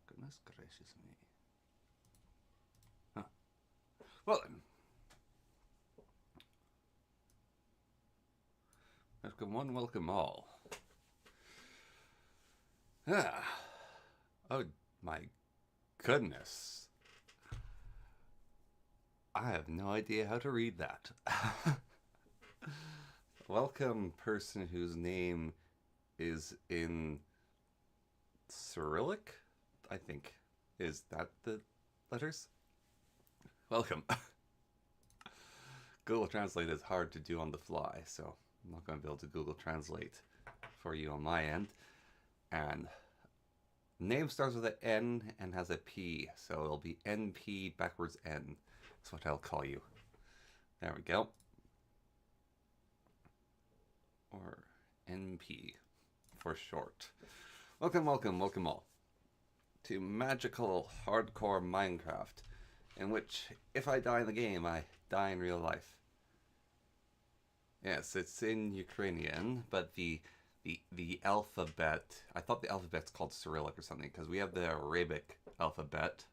Goodness gracious me. Huh. Well then. Welcome one, welcome all. Ah. Oh my goodness. I have no idea how to read that. Welcome, person whose name is in Cyrillic, I think. Is that the letters? Welcome. Google Translate is hard to do on the fly, so I'm not going to be able to Google Translate for you on my end. And name starts with an N and has a P, so it'll be NP backwards N. That's what I'll call you. There we go. Or NP for short. Welcome, welcome, welcome all to magical hardcore Minecraft, in which if I die in the game, I die in real life. Yes, it's in Ukrainian, but the alphabet, I thought the alphabet's called Cyrillic or something, because we have the Arabic alphabet.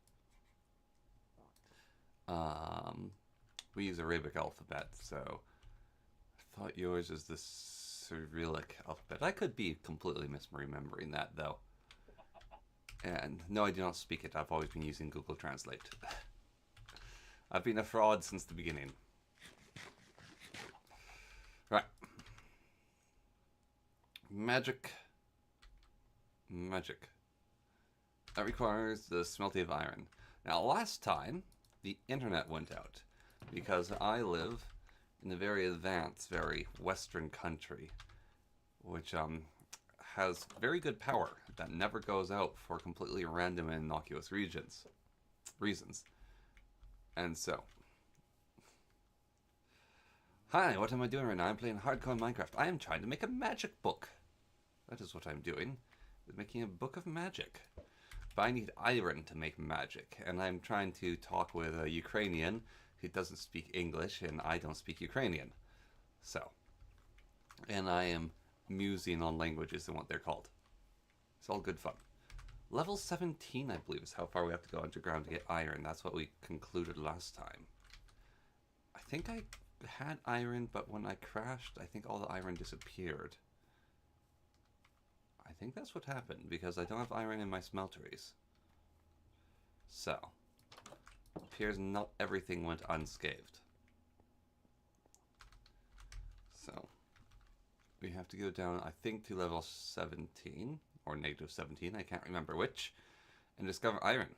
We use Arabic alphabet, so I thought yours is the Cyrillic alphabet. I could be completely misremembering that, though. And no, I do not speak it. I've always been using Google Translate. I've been a fraud since the beginning. Right. Magic. That requires the smelting of iron. Now, last time, the internet went out because I live in a very advanced, very western country, which has very good power that never goes out for completely random and innocuous reasons. And so, hi, what am I doing right now? I'm playing hardcore Minecraft. I am trying to make a magic book. That is what I'm doing, is making a book of magic. But I need iron to make magic, and I'm trying to talk with a Ukrainian who doesn't speak English, and I don't speak Ukrainian. So, and I am musing on languages and what they're called. It's all good fun. Level 17, I believe, is how far we have to go underground to get iron. That's what we concluded last time. I think I had iron, but when I crashed, I think all the iron disappeared. I think that's what happened, because I don't have iron in my smelteries. So, appears not everything went unscathed. So, we have to go down, I think, to level 17, or negative 17, I can't remember which, and discover iron.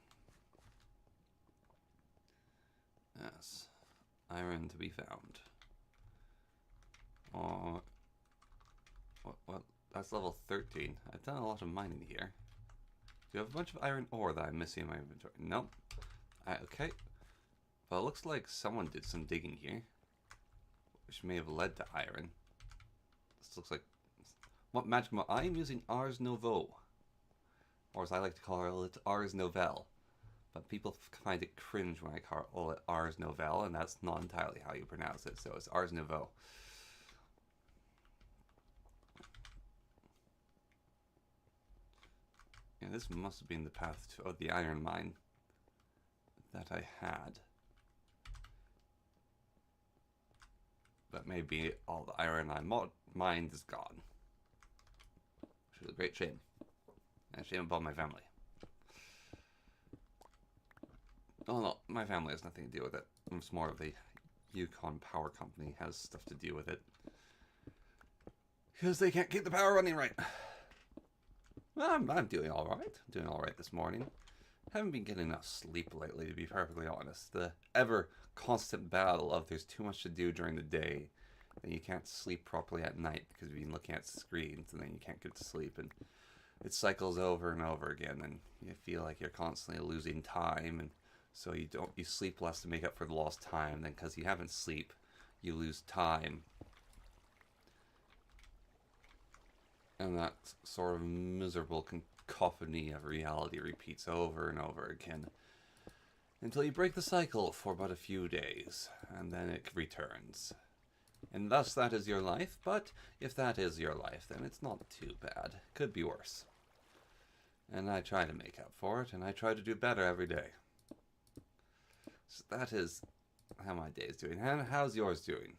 Yes, iron to be found. Oh, what? That's level 13. I've done a lot of mining here. Do you have a bunch of iron ore that I'm missing in my inventory? Nope. Okay. Well, it looks like someone did some digging here, which may have led to iron. This looks like... What magic mod? I'm using Ars Nouveau, or as I like to call it, Ars Nouvelle. But people find it cringe when I call it Ars Nouvelle, and that's not entirely how you pronounce it, so it's Ars Nouveau. Yeah, this must have been the path to the iron mine that I had. But maybe all the iron I mined is gone. Which is a great shame. And a shame about my family. Oh no, my family has nothing to do with it. It's more of the Yukon Power Company has stuff to do with it. Because they can't keep the power running right. I'm doing alright. I'm doing alright this morning. Haven't been getting enough sleep lately, to be perfectly honest. The ever constant battle of there's too much to do during the day, and you can't sleep properly at night because you've been looking at screens, and then you can't get to sleep, and it cycles over and over again, and you feel like you're constantly losing time, and so you sleep less to make up for the lost time. Then because you haven't sleep, you lose time, and that sort of miserable cacophony of reality repeats over and over again until you break the cycle for but a few days, and then it returns. And thus that is your life, but if that is your life, then it's not too bad. Could be worse. And I try to make up for it, and I try to do better every day. So that is how my day is doing. And how's yours doing?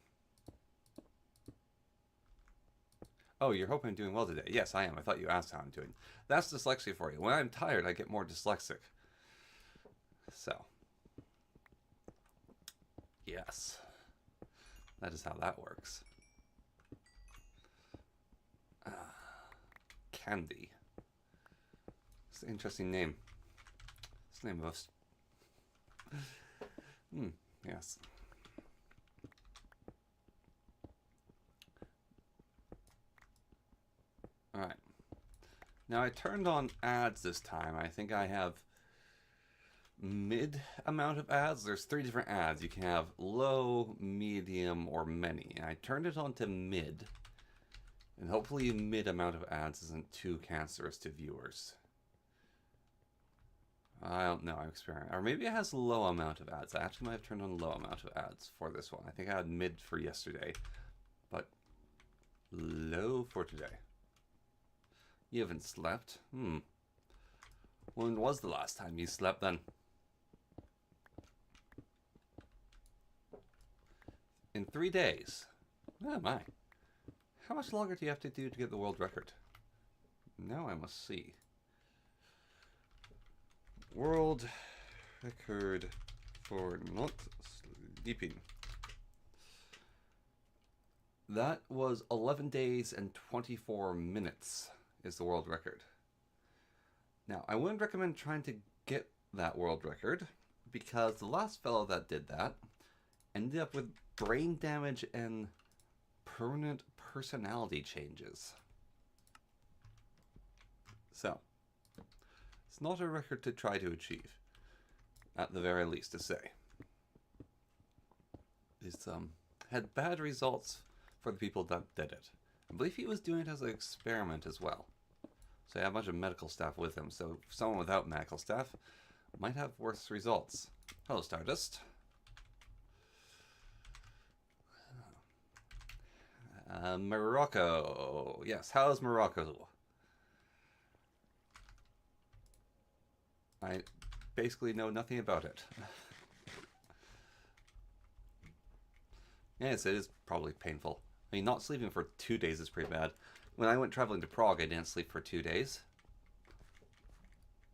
Oh, you're hoping I'm doing well today. Yes, I am. I thought you asked how I'm doing. That's dyslexia for you. When I'm tired, I get more dyslexic. So, yes. That is how that works. Candy. It's an interesting name. It's the name of a... yes. Alright. Now I turned on ads this time. I think I have mid amount of ads. There's 3 different ads. You can have low, medium, or many. And I turned it on to mid. And hopefully mid amount of ads isn't too cancerous to viewers. I don't know, I'm experimenting. Or maybe it has low amount of ads. I actually might have turned on low amount of ads for this one. I think I had mid for yesterday, but low for today. You haven't slept? When was the last time you slept then? In 3 days. Oh my. How much longer do you have to do to get the world record? Now I must see. World record for not sleeping. That was 11 days and 24 minutes is the world record. Now, I wouldn't recommend trying to get that world record because the last fellow that did that ended up with brain damage and permanent personality changes. So, it's not a record to try to achieve, at the very least to say. It's had bad results for the people that did it. I believe he was doing it as an experiment as well. So he had a bunch of medical staff with him, so someone without medical staff might have worse results. Hello, Stardust. Morocco. Yes, how's Morocco? I basically know nothing about it. Yes, it is probably painful. I mean, not sleeping for 2 days is pretty bad. When I went traveling to Prague, I didn't sleep for 2 days.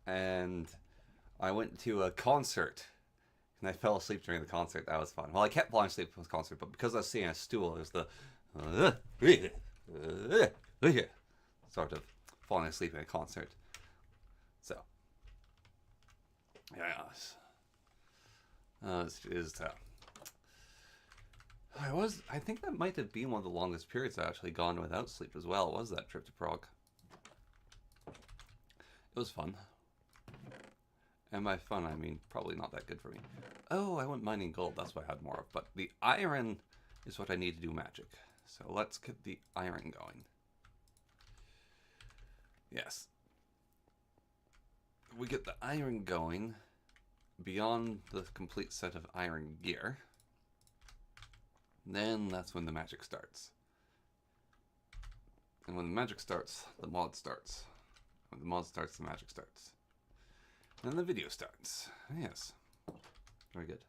And I went to a concert. And I fell asleep during the concert. That was fun. Well, I kept falling asleep with the concert, but because I was sitting on a stool, it was the... sort of falling asleep in a concert. So... yes. It is tough. I think that might have been one of the longest periods I actually gone without sleep as well, was that trip to Prague. It was fun. And by fun, I mean probably not that good for me. Oh, I went mining gold, that's what I had more of. But the iron is what I need to do magic. So let's get the iron going. Yes. We get the iron going beyond the complete set of iron gear. Then that's when the magic starts. And when the magic starts, the mod starts. When the mod starts, the magic starts. And then the video starts. Yes. Very good.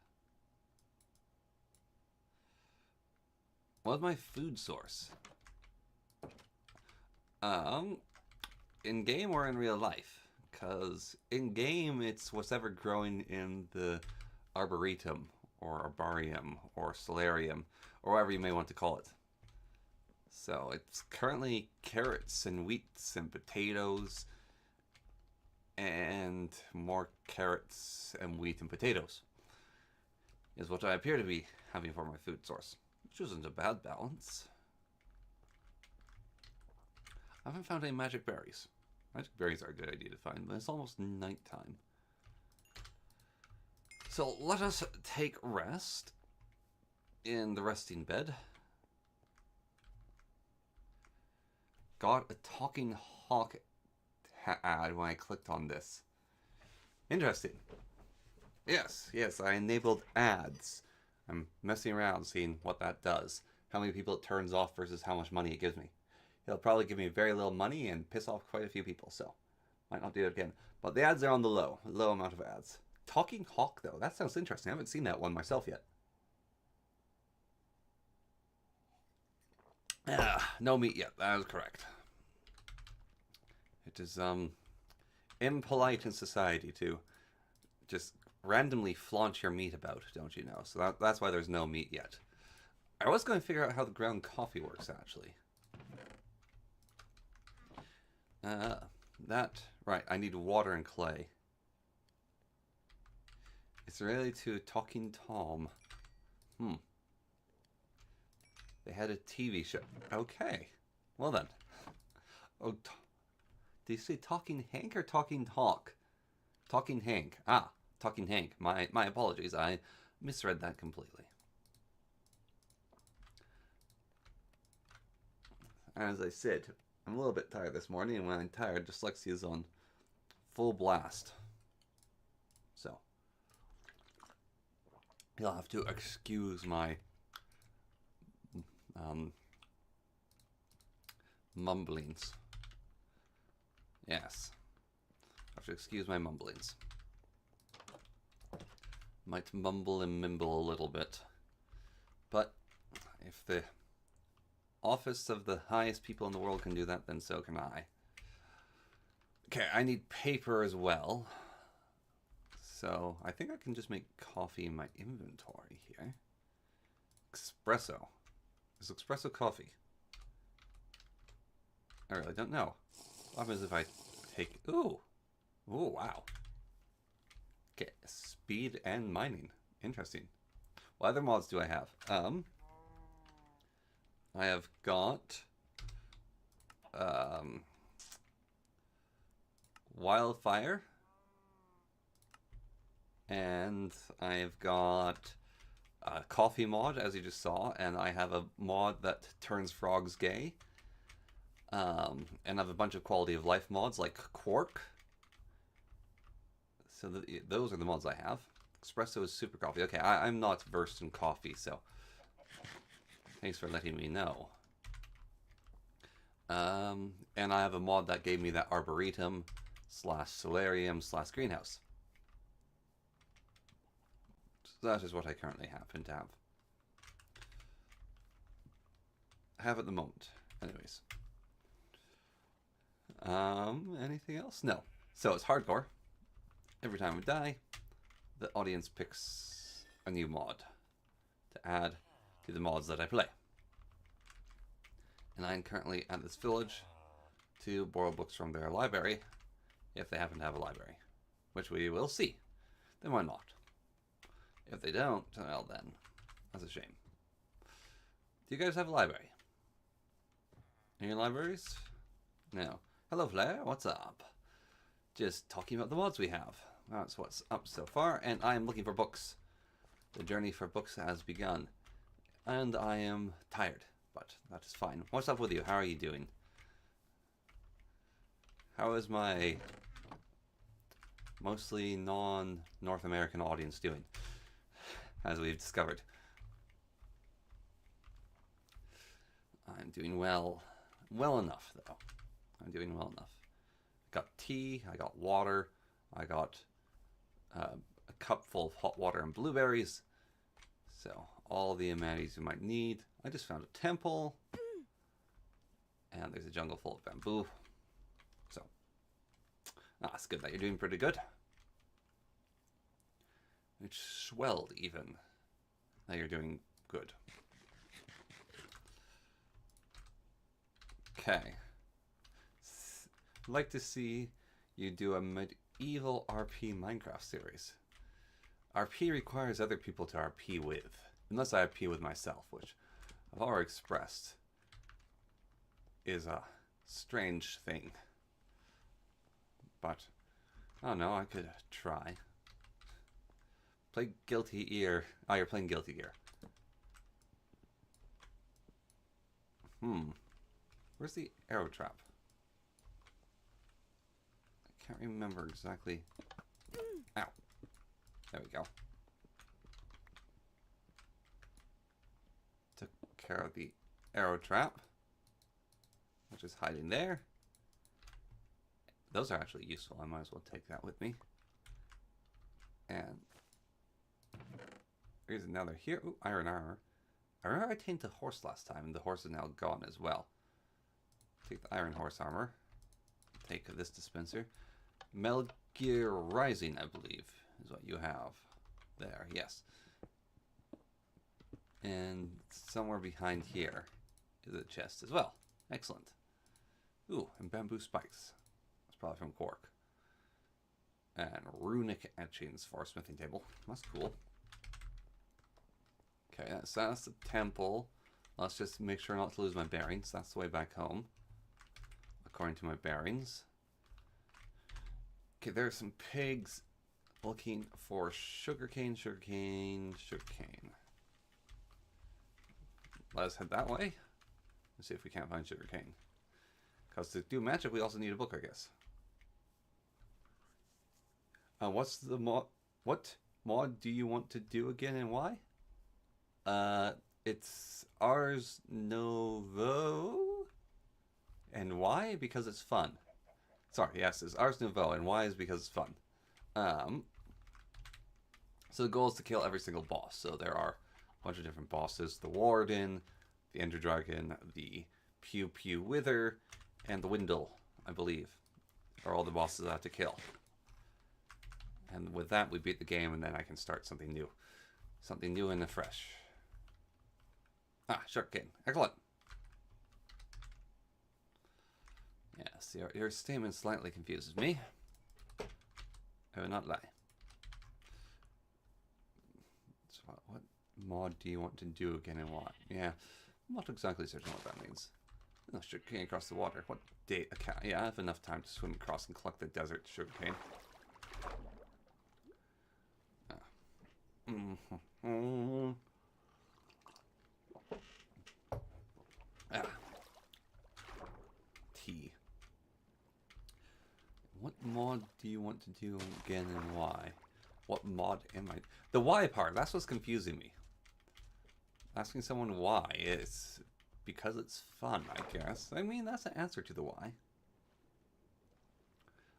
What's my food source? In game or in real life? Because in game, it's what's ever growing in the arboretum, or arbarium, or solarium, or whatever you may want to call it. So it's currently carrots and wheats and potatoes and more carrots and wheat and potatoes is what I appear to be having for my food source, which isn't a bad balance. I haven't found any magic berries. Magic berries are a good idea to find, but it's almost nighttime. So let us take rest in the resting bed. Got a talking hawk ad when I clicked on this. Interesting. Yes, I enabled ads. I'm messing around seeing what that does. How many people it turns off versus how much money it gives me. It'll probably give me very little money and piss off quite a few people, so might not do it again. But the ads are on the low amount of ads. Talking hawk, though, that sounds interesting. I haven't seen that one myself yet. No meat yet, that is correct. It is impolite in society to just randomly flaunt your meat about, don't you know? So that's why there's no meat yet. I was going to figure out how the ground coffee works, actually. Right, I need water and clay. It's related to Talking Tom. They had a TV show. Okay. Well then. Oh, did you say Talking Hank or Talking Hawk? Talking Hank. Ah, Talking Hank. My apologies. I misread that completely. As I said, I'm a little bit tired this morning, and when I'm tired, dyslexia is on full blast. So, you'll have to excuse my mumblings. Yes. I have to excuse my mumblings. Might mumble and mimble a little bit. But if the office of the highest people in the world can do that, then so can I. Okay, I need paper as well. So I think I can just make coffee in my inventory here. Espresso. Is espresso coffee? I really don't know. What happens if I take... Ooh, wow. Okay, speed and mining. Interesting. What other mods do I have? I have got... Wildfire. And I've got a coffee mod, as you just saw, and I have a mod that turns frogs gay. And I have a bunch of quality of life mods like Quark. So those are the mods I have. Espresso is super coffee. Okay, I'm not versed in coffee, so thanks for letting me know. And I have a mod that gave me that Arboretum / Solarium / Greenhouse. So that is what I currently happen to have at the moment. Anyways. Anything else? No. So it's hardcore. Every time we die, the audience picks a new mod to add to the mods that I play. And I'm currently at this village to borrow books from their library, if they happen to have a library, which we will see. Then why not? If they don't, well then, that's a shame. Do you guys have a library? Any libraries? No. Hello Flair, what's up? Just talking about the mods we have. That's what's up so far, and I am looking for books. The journey for books has begun. And I am tired, but that is fine. What's up with you? How are you doing? How is my mostly non-North American audience doing? As we've discovered. I'm doing well. Well enough, though. I'm doing well enough. I got tea, I got water, I got a cup full of hot water and blueberries. So, all the amenities you might need. I just found a temple. And there's a jungle full of bamboo. So, it's good that you're doing pretty good. It swelled even. Now you're doing good. Okay. I'd like to see you do a evil RP Minecraft series. RP requires other people to RP with. Unless I RP with myself, which I've already expressed is a strange thing. But, I don't know, I could try. Play Guilty Gear. Oh, you're playing Guilty Gear. Where's the arrow trap? I can't remember exactly. Ow. There we go. Took care of the arrow trap, which is hiding there. Those are actually useful. I might as well take that with me. And here's another here. Ooh, iron armor. I remember I tamed the horse last time, and the horse is now gone as well. Take the iron horse armor. Take this dispenser. Metal Gear Rising, I believe, is what you have. There, yes. And somewhere behind here is a chest as well. Excellent. Ooh, and bamboo spikes. That's probably from Cork. And runic etchings for a smithing table. That's cool. Okay, that's the temple. Let's just make sure not to lose my bearings. That's the way back home, according to my bearings. Okay, there are some pigs looking for sugarcane, sugarcane, sugarcane. Let us head that way and see if we can't find sugarcane. Because to do magic, we also need a book, I guess. What's the mod? What mod do you want to do again, and why? It's Ars Nouveau. And why? Because it's fun. Sorry, yes, it's Ars Nouveau, and why is because it's fun. So the goal is to kill every single boss. So there are a bunch of different bosses. The Warden, the Ender Dragon, the Pew Pew Wither, and the Windle, I believe, are all the bosses I have to kill. And with that, we beat the game, and then I can start something new. Something new and fresh. Ah, sugarcane. Excellent. Yes, your statement slightly confuses me. I will not lie. So what mod do you want to do again and why? Yeah, I'm not exactly certain what that means. Oh, sugarcane across the water. What date? Okay, yeah, I have enough time to swim across and collect the desert sugarcane. Tea. What mod do you want to do again and why? What mod am I... The why part, that's what's confusing me. Asking someone why is because it's fun, I guess. I mean, that's the answer to the why.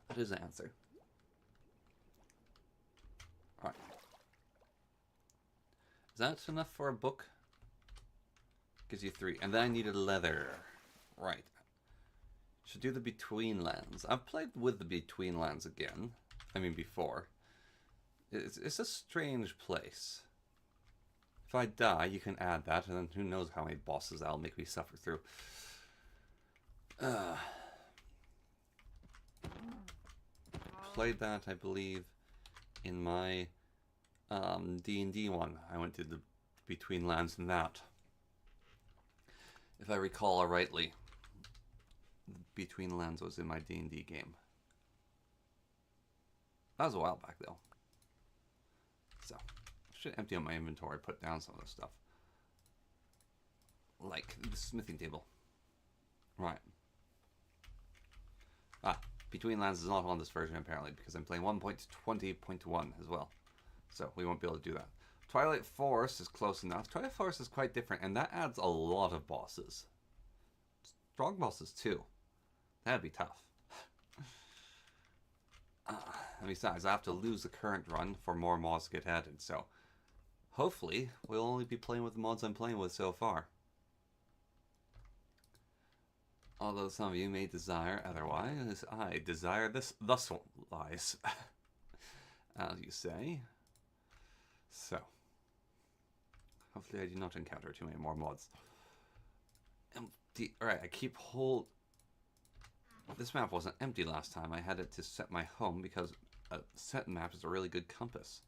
That is the answer. Alright. Is that enough for a book? Gives you 3. And then I needed leather. Right. Should do the Between Lands. I've played with the Between Lands again. I mean, before. It's a strange place. If I die, you can add that, and then who knows how many bosses that'll make me suffer through. Played that, I believe, in my D&D one. I went to the Between Lands in that. If I recall rightly, Between Lands was in my D&D game. That was a while back, though. So, I should empty out my inventory, put down some of this stuff. Like the smithing table. Right. Ah, Between Lands is not on this version, apparently, because I'm playing 1.20.1 as well. So, we won't be able to do that. Twilight Forest is close enough. Twilight Forest is quite different, and that adds a lot of bosses. Strong bosses, too. That'd be tough. And besides, I have to lose the current run for more mods to get added, so hopefully we'll only be playing with the mods I'm playing with so far. Although some of you may desire otherwise, I desire this thus lies, as you say. So, hopefully I do not encounter too many more mods. Empty. Alright, I keep hold... This map wasn't empty last time. I had it to set my home because a set map is a really good compass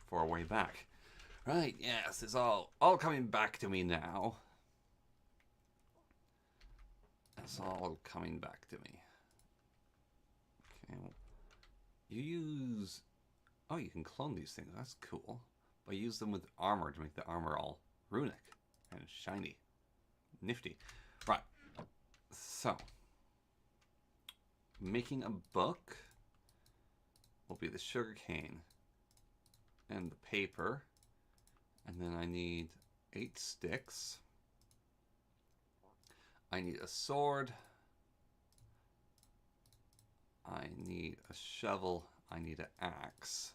for a way back. Right, yes, it's all coming back to me now. It's all coming back to me. Okay, well, you use... Oh, you can clone these things. That's cool. But use them with armor to make the armor all runic and shiny. Nifty. Right. So, making a book will be the sugarcane and the paper. And then I need 8 sticks. I need a sword. I need a shovel. I need an axe.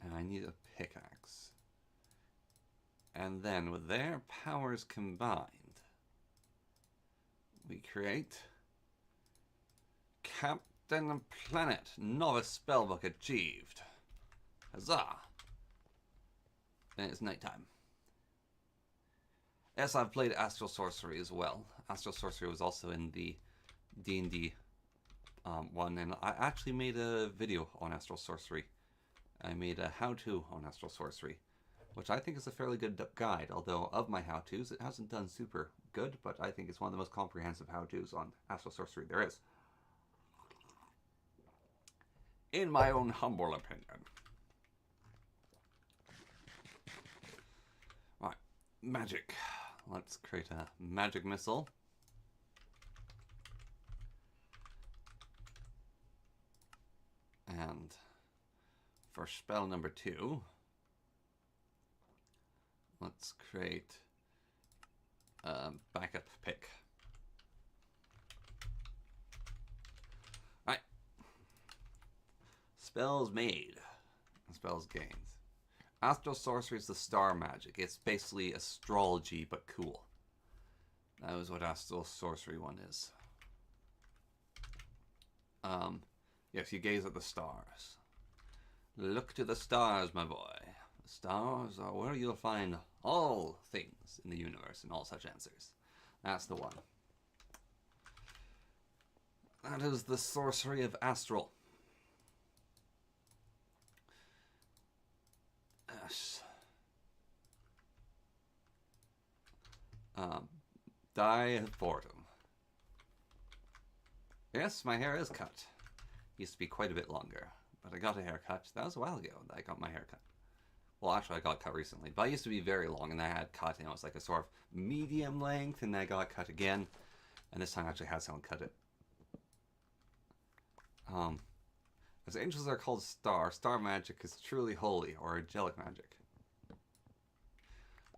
And I need a pickaxe. And then with their powers combined, we create Captain Planet. Novice spellbook achieved. Huzzah! And it's nighttime. Yes, I've played Astral Sorcery as well. Astral Sorcery was also in the D&D one, and I actually made a video on Astral Sorcery. I made a how-to on Astral Sorcery, which I think is a fairly good guide, although of my how-tos, it hasn't done super good, but I think it's one of the most comprehensive how-tos on Astral Sorcery there is. In my own humble opinion. Right, magic. Let's create a magic missile. And for spell number 2, let's create a backup pick. Right. Spells made. Spells gained. Astral Sorcery is the star magic. It's basically astrology, but cool. That is what Astral Sorcery one is. Yes, you gaze at the stars. Look to the stars, my boy. The stars are where you'll find all things in the universe and all such answers. That's the one. That is the sorcery of Astral. Yes. Die of boredom. Yes, my hair is cut. Used to be quite a bit longer, but I got a haircut. That was a while ago that I got my haircut. Well, actually, I got cut recently, but I used to be very long, and I had cut, and it was like a sort of medium length, and I got cut again, and this time I actually had someone cut it. As angels are called star magic is truly holy, or angelic magic.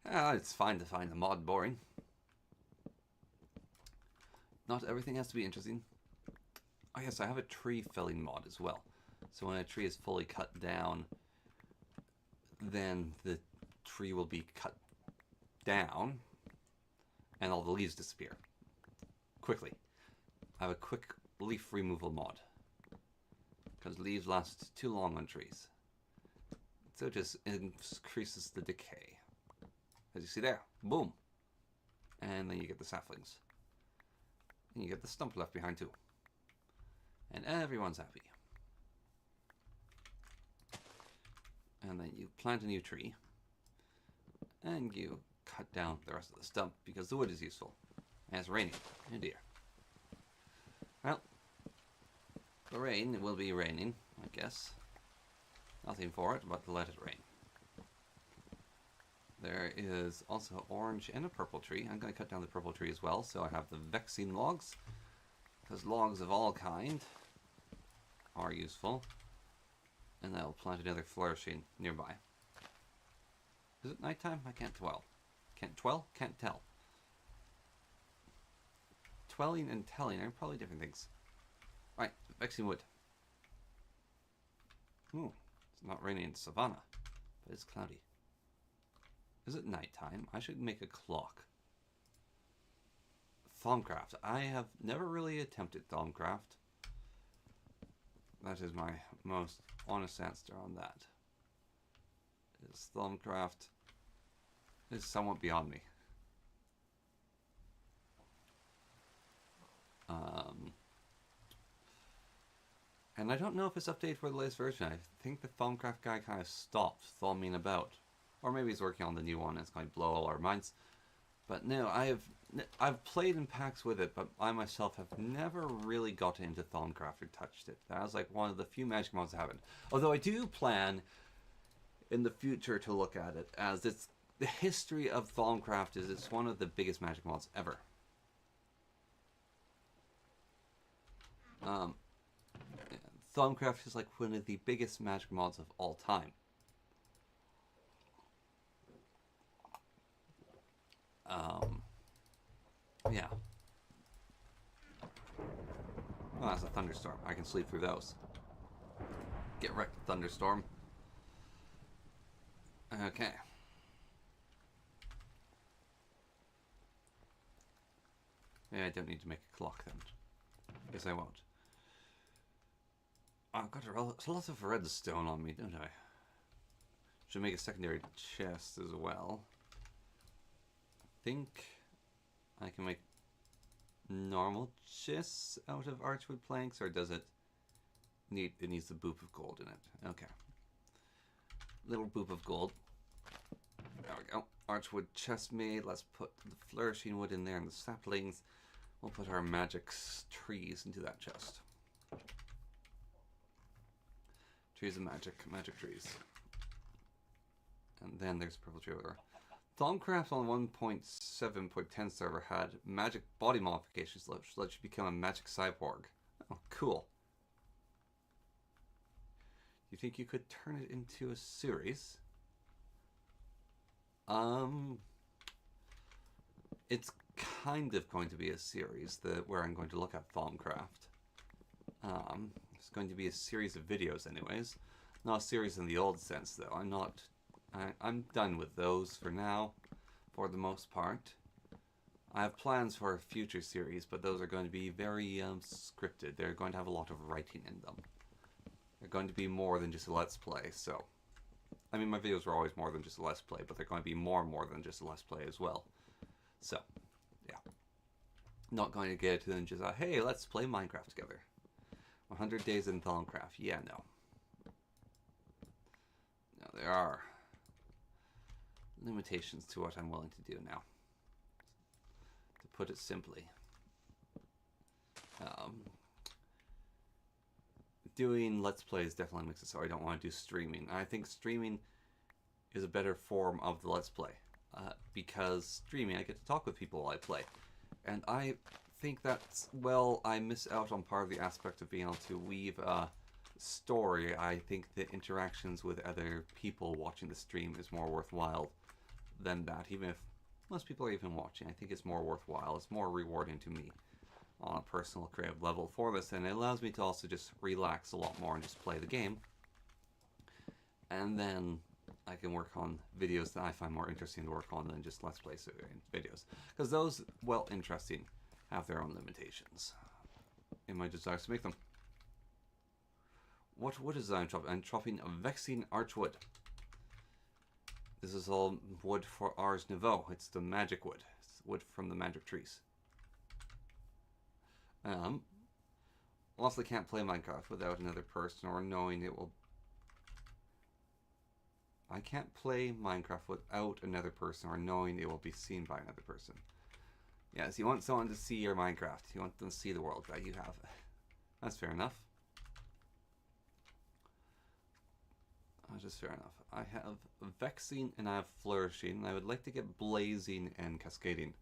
It's fine to find a mod boring. Not everything has to be interesting. Oh yes, I have a tree felling mod as well. So when a tree is fully cut down, then the tree will be cut down, and all the leaves disappear. Quickly. I have a quick leaf removal mod. Because leaves last too long on trees. So it just increases the decay. As you see there. Boom. And then you get the saplings. And you get the stump left behind too. And everyone's happy. And then you plant a new tree. And you cut down the rest of the stump because the wood is useful. And it's raining. Oh dear. Well, the rain will be raining, I guess. Nothing for it but to let it rain. There is also an orange and a purple tree. I'm going to cut down the purple tree as well, so I have the vexing logs. Because logs of all kind are useful. And I'll plant another flourishing nearby. Is it nighttime? I can't tell. Can't tell. Twelling and telling are probably different things. Right, vexing wood. Ooh, it's not raining in Savannah, but it's cloudy. Is it nighttime? I should make a clock. Thaumcraft. I have never really attempted Thaumcraft. That is my most honest answer on that. Is Thaumcraft is somewhat beyond me. And I don't know if it's updated for the latest version. I think the Thaumcraft guy kind of stopped thumbing about. Or maybe he's working on the new one and it's going to blow all our minds. But no, I've played in packs with it, but I myself have never really got into Thaumcraft or touched it. That was like one of the few Magic mods I haven't. Although I do plan in the future to look at it, as it's the history of Thaumcraft is it's one of the biggest Magic mods ever. Thaumcraft is like one of the biggest Magic mods of all time. Yeah. Oh, that's a thunderstorm. I can sleep through those. Get wrecked, thunderstorm. Okay. Yeah, I don't need to make a clock then. Guess I won't. I've got a lot of redstone on me, don't I? Should make a secondary chest as well. I think I can make normal chests out of archwood planks, or does it need, it needs the boop of gold in it? Okay. Little boop of gold. There we go. Archwood chest made. Let's put the flourishing wood in there and the saplings. We'll put our magic trees into that chest. Trees of magic. Magic trees. And then there's purple tree over there. Thaumcraft on 1.7.10 server had magic body modifications which let you become a magic cyborg. Oh, cool. Do you think you could turn it into a series? It's kind of going to be a series where I'm going to look at Thaumcraft. It's going to be a series of videos anyways. Not a series in the old sense though. I'm done with those for now, for the most part. I have plans for a future series, but those are going to be very scripted. They're going to have a lot of writing in them. They're going to be more than just a let's play, so... I mean, my videos were always more than just a let's play, but they're going to be more than just a let's play as well. So, yeah. Not going to get to them just, hey, let's play Minecraft together. 100 days in Thaumcraft. Yeah, no. No, there are limitations to what I'm willing to do now. To put it simply. Doing Let's Plays definitely makes it so I don't want to do streaming. I think streaming is a better form of the Let's Play. Because streaming, I get to talk with people while I play. And I think that's, well, I miss out on part of the aspect of being able to weave a story. I think the interactions with other people watching the stream is more worthwhile than that. Even if most people are even watching, I think it's more worthwhile. It's more rewarding to me on a personal creative level for this, and it allows me to also just relax a lot more and just play the game. And then I can work on videos that I find more interesting to work on than just Let's Play videos. Because those, well, interesting, have their own limitations in my desires to make them. What wood is that I'm chopping? I'm chopping a vexing archwood. This is all wood for Ars Nouveau. It's the magic wood. It's wood from the magic trees. Also can't play Minecraft without another person or knowing it will... I can't play Minecraft without another person or knowing it will be seen by another person. Yes, you want someone to see your Minecraft. You want them to see the world that you have. That's fair enough. That's just fair enough. I have Vexing and I have Flourishing. I would like to get Blazing and Cascading.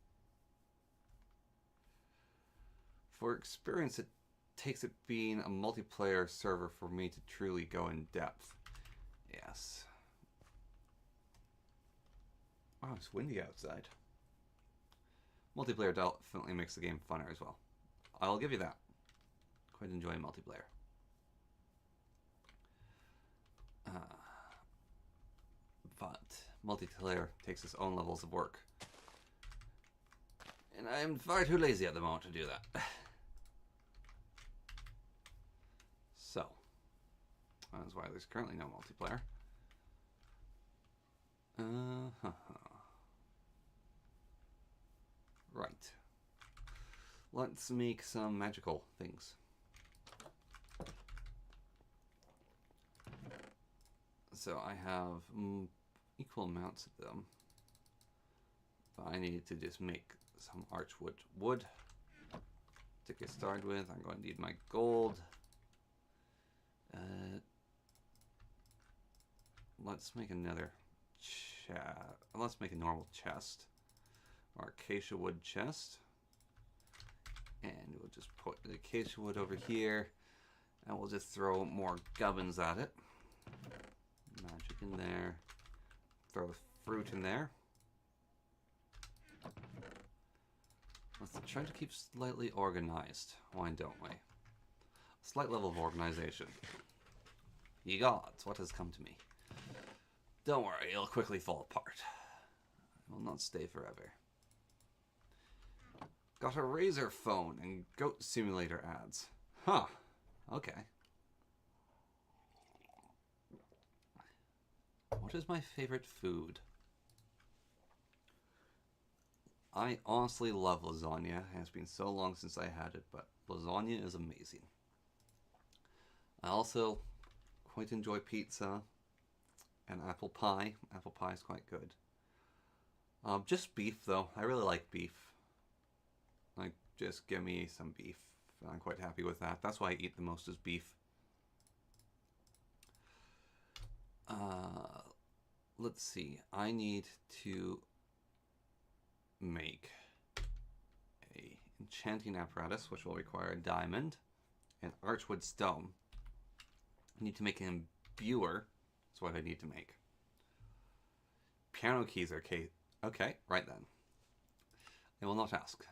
For experience, it takes it being a multiplayer server for me to truly go in depth. Yes. Wow, it's windy outside. Multiplayer definitely makes the game funner as well. I'll give you that. Quite enjoy multiplayer. But multiplayer takes its own levels of work. And I'm far too lazy at the moment to do that. So, that's why there's currently no multiplayer. Right. Let's make some magical things. So I have equal amounts of them. But I need to just make some archwood wood to get started with. I'm going to need my gold. Let's make another let's make a normal chest. Or acacia wood chest. And we'll just put the acacia wood over here. And we'll just throw more gubbins at it. Magic in there. Throw fruit in there. Let's try to keep slightly organized. Why don't we? Slight level of organization. Ye gods, what has come to me? Don't worry, it'll quickly fall apart. It will not stay forever. Got a Razer phone and Goat Simulator ads. Huh. Okay. What is my favorite food? I honestly love lasagna. It has been so long since I had it, but lasagna is amazing. I also quite enjoy pizza and apple pie. Apple pie is quite good. Just beef, though. I really like beef. Like, just give me some beef. I'm quite happy with that. That's why I eat the most is beef. Let's see. I need to make a enchanting apparatus, which will require a diamond and archwood stone. I need to make an imbuer. That's what I need to make. Piano keys are okay, right then. I will not ask.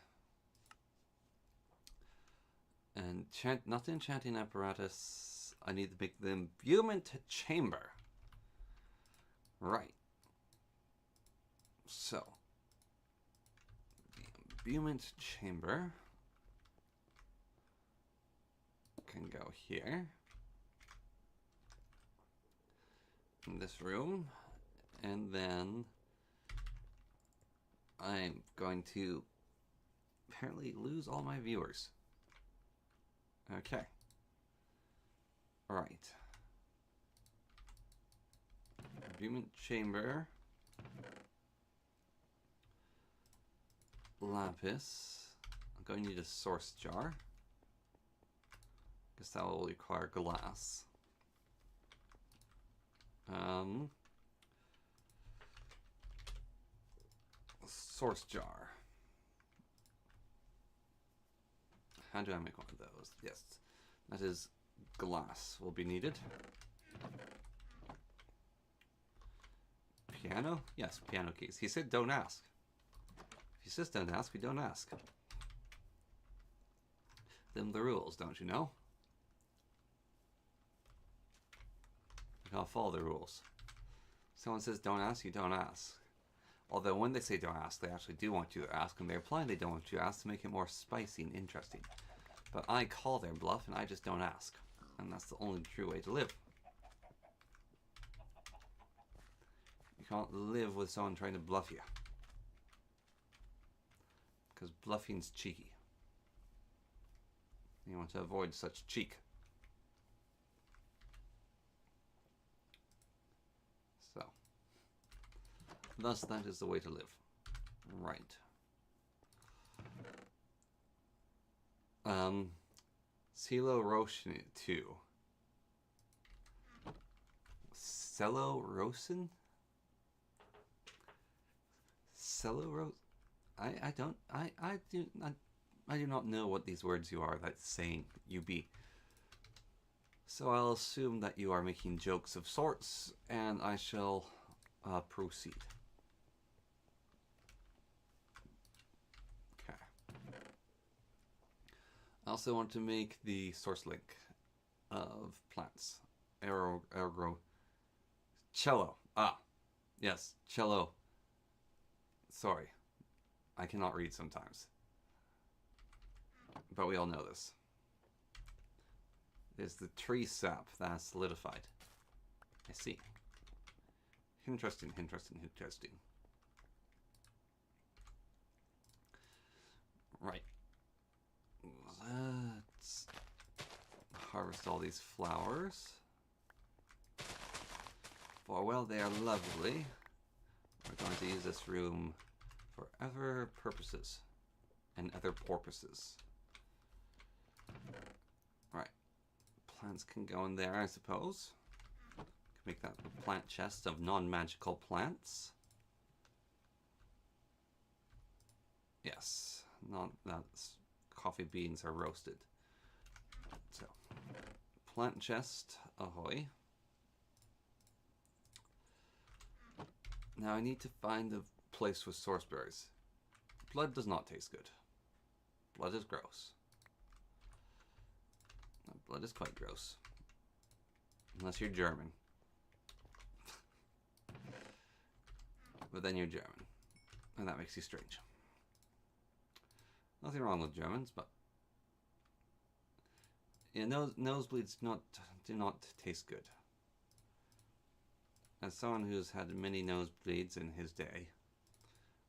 And not the enchanting apparatus. I need to make the imbuement chamber. Right. So, the imbuement chamber can go here. In this room. And then I'm going to apparently lose all my viewers. Okay. Alright. Imbuement chamber. Lapis. I'm going to need a source jar. Guess that will require glass. Source jar. How do I make one of those? Yes, that is glass will be needed. Piano? Yes, piano keys. He said don't ask. If he says don't ask, we don't ask. Them the rules, don't you know? You gotta follow the rules. Someone says don't ask, you don't ask. Although when they say don't ask, they actually do want you to ask, and they imply they don't want you to ask to make it more spicy and interesting. But I call their bluff, and I just don't ask. And that's the only true way to live. You can't live with someone trying to bluff you. Because bluffing's cheeky. You want to avoid such cheek. So. Thus, that is the way to live. Right. Silo Roshin 2. Cello Rosin? Cello Ros... I do not know what these words you are that's saying you be. So I'll assume that you are making jokes of sorts, and I shall proceed. Okay. I also want to make the source link of plants. Ergo. Cello. Ah. Yes, cello. Sorry. I cannot read sometimes. But we all know this. It's the tree sap that's solidified. I see. Interesting, interesting, interesting. Right. Let's harvest all these flowers. For while they are lovely, we're going to use this room for other purposes and other porpoises. Right. Plants can go in there, I suppose. Can make that a plant chest of non-magical plants. Yes, that's coffee beans are roasted. So, plant chest, ahoy. Now I need to find a place with source berries. Blood does not taste good. Blood is gross. No, blood is quite gross. Unless you're German. But then you're German. And that makes you strange. Nothing wrong with Germans, but yeah, nosebleeds do not taste good. As someone who's had many nosebleeds in his day,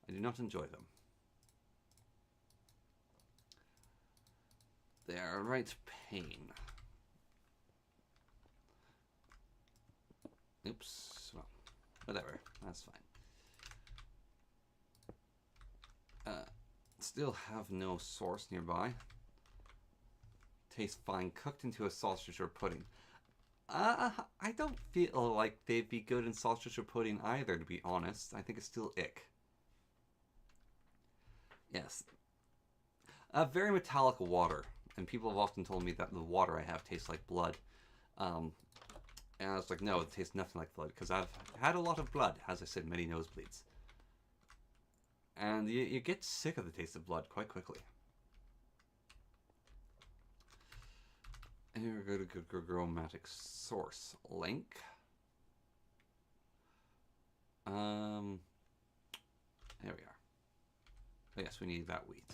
I do not enjoy them. They are a right pain. Oops, well, whatever, that's fine. Still have no sauce nearby. Tastes fine, cooked into a sausage or pudding. I don't feel like they'd be good in sausage or pudding either, to be honest. I think it's still ick. Yes. Very metallic water. And people have often told me that the water I have tastes like blood. And I was like, no, it tastes nothing like blood. Because I've had a lot of blood, as I said, many nosebleeds. And you get sick of the taste of blood quite quickly. And here we go to Chromatic Source link. There we are. Oh, yes, we need that wheat.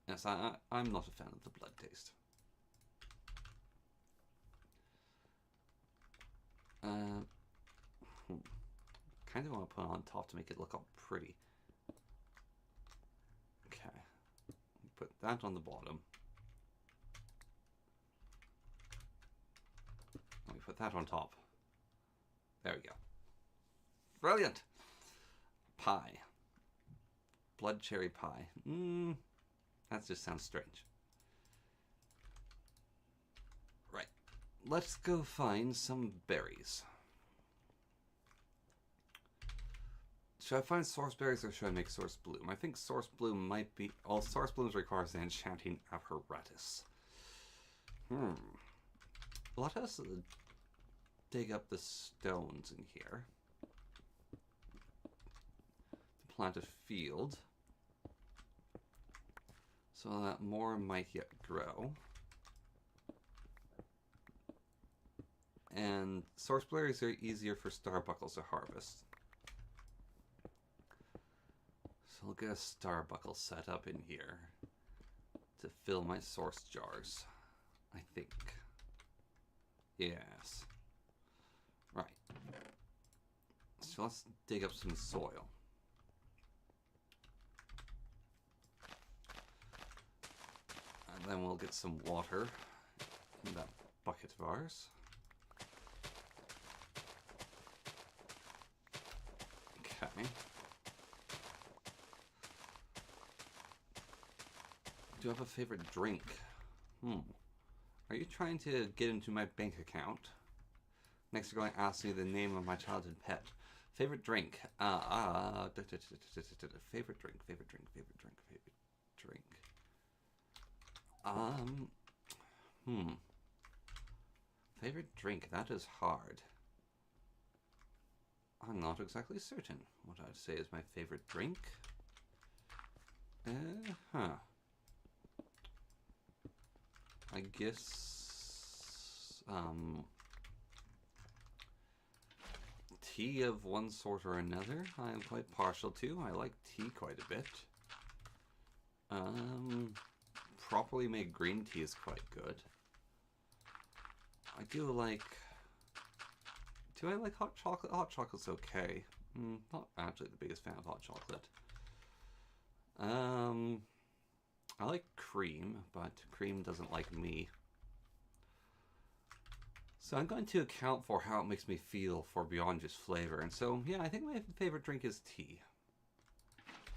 Yes, I'm not a fan of the blood taste. Kind of want to put it on top to make it look all pretty. Okay. Put that on the bottom. Let me put that on top. There we go. Brilliant! Pie. Blood cherry pie. That just sounds strange. Right. Let's go find some berries. Should I find source berries or should I make source bloom? I think source bloom might be... All source blooms requires the enchanting apparatus. Let us dig up the stones in here. To plant a field. So that more might yet grow. And source berries are easier for starbuckles to harvest. So I'll get a starbuckle set up in here to fill my source jars, I think. Yes. Right. So let's dig up some soil. And then we'll get some water in that bucket of ours. Okay. Do you have a favorite drink? Are you trying to get into my bank account? Next you're going to ask me the name of my childhood pet. Favorite drink? Favorite drink. Favorite drink, that is hard. I'm not exactly certain what I'd say is my favorite drink. I guess tea of one sort or another I am quite partial to. I like tea quite a bit. Properly made green tea is quite good. I do like... Do I like hot chocolate? Hot chocolate's okay. Not actually the biggest fan of hot chocolate. I like cream, but cream doesn't like me. So I'm going to account for how it makes me feel for beyond just flavor. And so, yeah, I think my favorite drink is tea.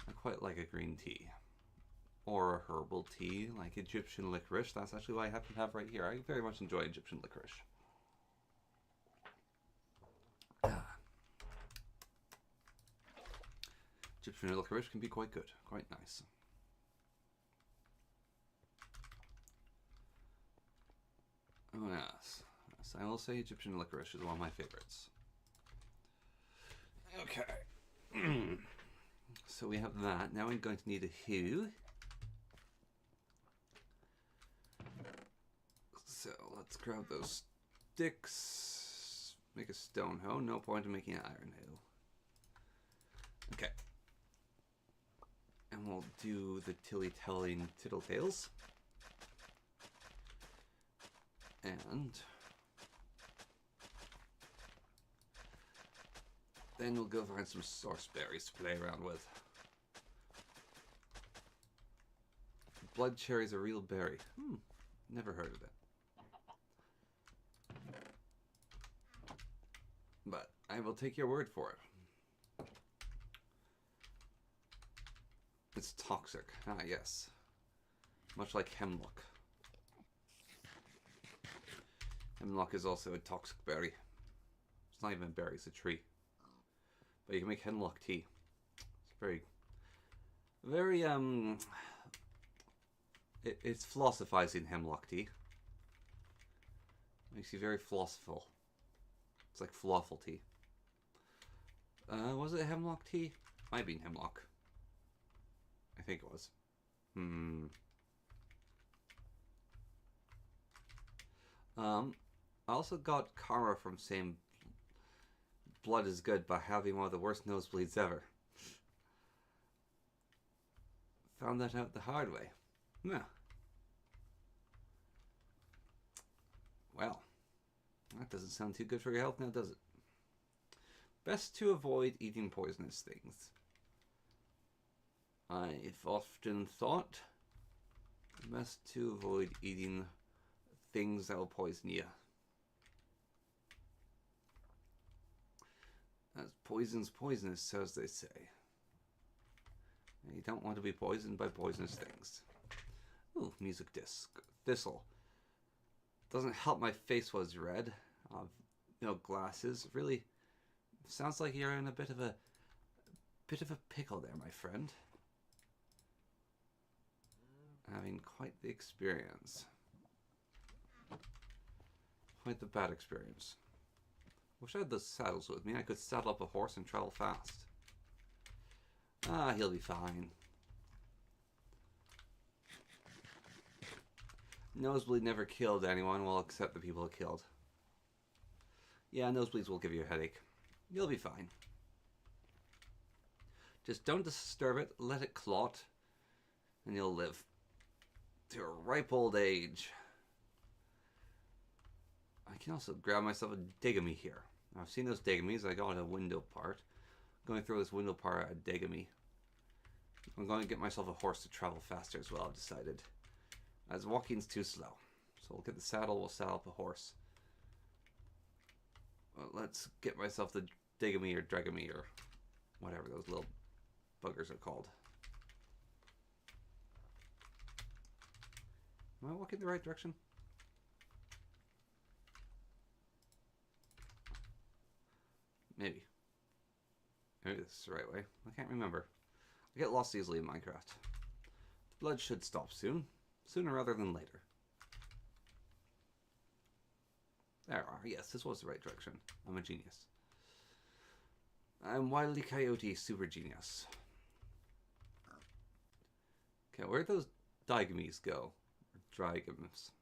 I quite like a green tea. Or a herbal tea, like Egyptian licorice. That's actually what I happen to have right here. I very much enjoy Egyptian licorice. Egyptian licorice can be quite good, quite nice. Oh yes, yes, I will say Egyptian licorice is one of my favorites. Okay, so we have that. Now we're going to need a hoe. So let's grab those sticks. Make a stone hoe. No point in making an iron hoe. Okay. And we'll do the tilly-telling tiddle-tails. And then we'll go find some source berries to play around with. Blood cherry is a real berry. Never heard of it. But I will take your word for it. It's toxic. Ah, yes. Much like hemlock. Hemlock is also a toxic berry. It's not even a berry, it's a tree. But you can make hemlock tea. It's very, it's philosophizing hemlock tea. Makes you very philosophical. It's like falafel tea. Was it hemlock tea? Might be hemlock. I think it was. I also got karma from saying blood is good by having one of the worst nosebleeds ever. Found that out the hard way. Yeah. Well, that doesn't sound too good for your health now, does it? Best to avoid eating poisonous things. I've often thought best to avoid eating things that will poison you. As poison's poisonous, as they say. And you don't want to be poisoned by poisonous things. Ooh, music disc. Thistle. Doesn't help my face was red. Glasses. Really sounds like you're in a bit of a pickle there, my friend. Having quite the experience. Quite the bad experience. Wish I had those saddles with me. I could saddle up a horse and travel fast. Ah, he'll be fine. Nosebleed never killed anyone, well, except the people it killed. Yeah, nosebleeds will give you a headache. You'll be fine. Just don't disturb it, let it clot, and you'll live to a ripe old age. I can also grab myself a Degamy here. I've seen those Degamies. I got a window part. Going through this window part at Degamy. I'm going to get myself a horse to travel faster as well, I've decided. As walking's too slow. So we'll get the saddle, we'll saddle up a horse. Well, let's get myself the Degamy or Dragamy or whatever those little buggers are called. Am I walking the right direction? Maybe. Maybe this is the right way. I can't remember. I get lost easily in Minecraft. Blood should stop soon. Sooner rather than later. There are. Yes, this was the right direction. I'm a genius. I'm Wily Coyote Super Genius. Okay, where'd those Digamies go? Or Dragons?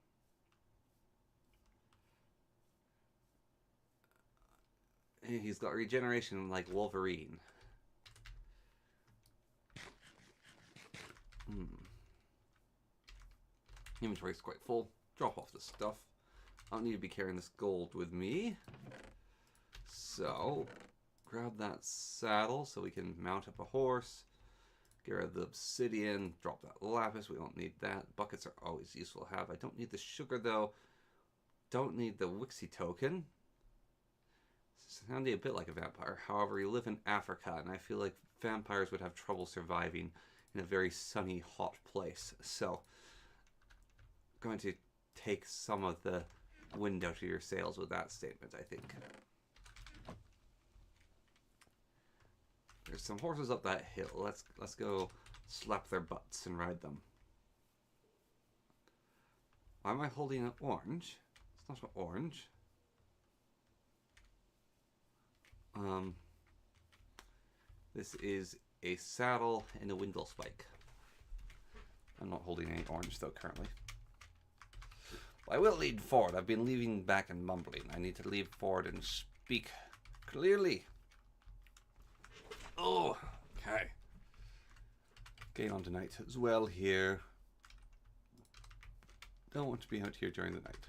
He's got regeneration like Wolverine. Inventory's quite full. Drop off this stuff. I don't need to be carrying this gold with me. So, grab that saddle so we can mount up a horse. Get rid of the obsidian. Drop that lapis. We don't need that. Buckets are always useful to have. I don't need the sugar though. don't need the Wixie token. Sounding a bit like a vampire. However, you live in Africa, and I feel like vampires would have trouble surviving in a very sunny, hot place. So, I'm going to take some of the wind out of your sails with that statement, I think. There's some horses up that hill. Let's go slap their butts and ride them. Why am I holding an orange? It's not an orange. This is a saddle and a windle spike. I'm not holding any orange though currently. I will lead forward. I've been leaving back and mumbling. I need to lead forward and speak clearly. Oh, okay. Getting on tonight as well here. Don't want to be out here during the night.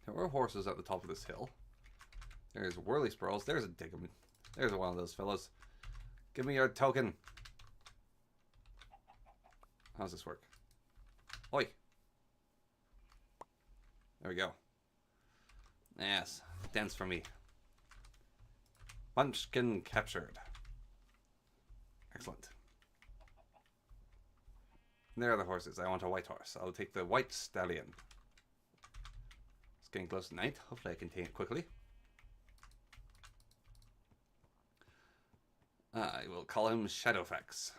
There were horses at the top of this hill. There's whirly squirrels. There's a Diggum. There's one of those fellows. Give me your token. How's this work? Oi. There we go. Yes. Dance for me. Munchkin captured. Excellent. There are the horses. I want a white horse. I'll take the white stallion. It's getting close to night. Hopefully I can tame it quickly. I will call him Shadowfax,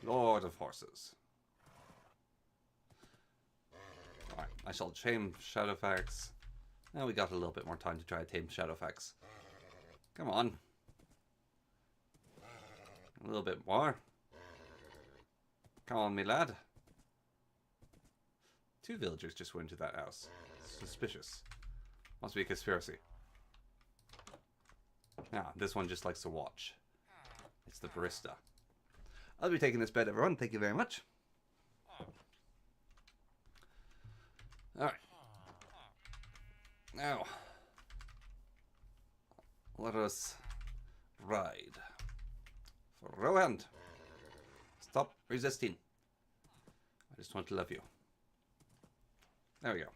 Lord of Horses. Alright, I shall tame Shadowfax. Now we got a little bit more time to try to tame Shadowfax. Come on. A little bit more. Come on, me lad. 2 villagers just went into that house. Suspicious. Must be a conspiracy. Ah, this one just likes to watch. It's the barista. I'll be taking this bed, everyone. Thank you very much. Alright. Now, let us ride. For Rohan. Stop resisting. I just want to love you. There we go.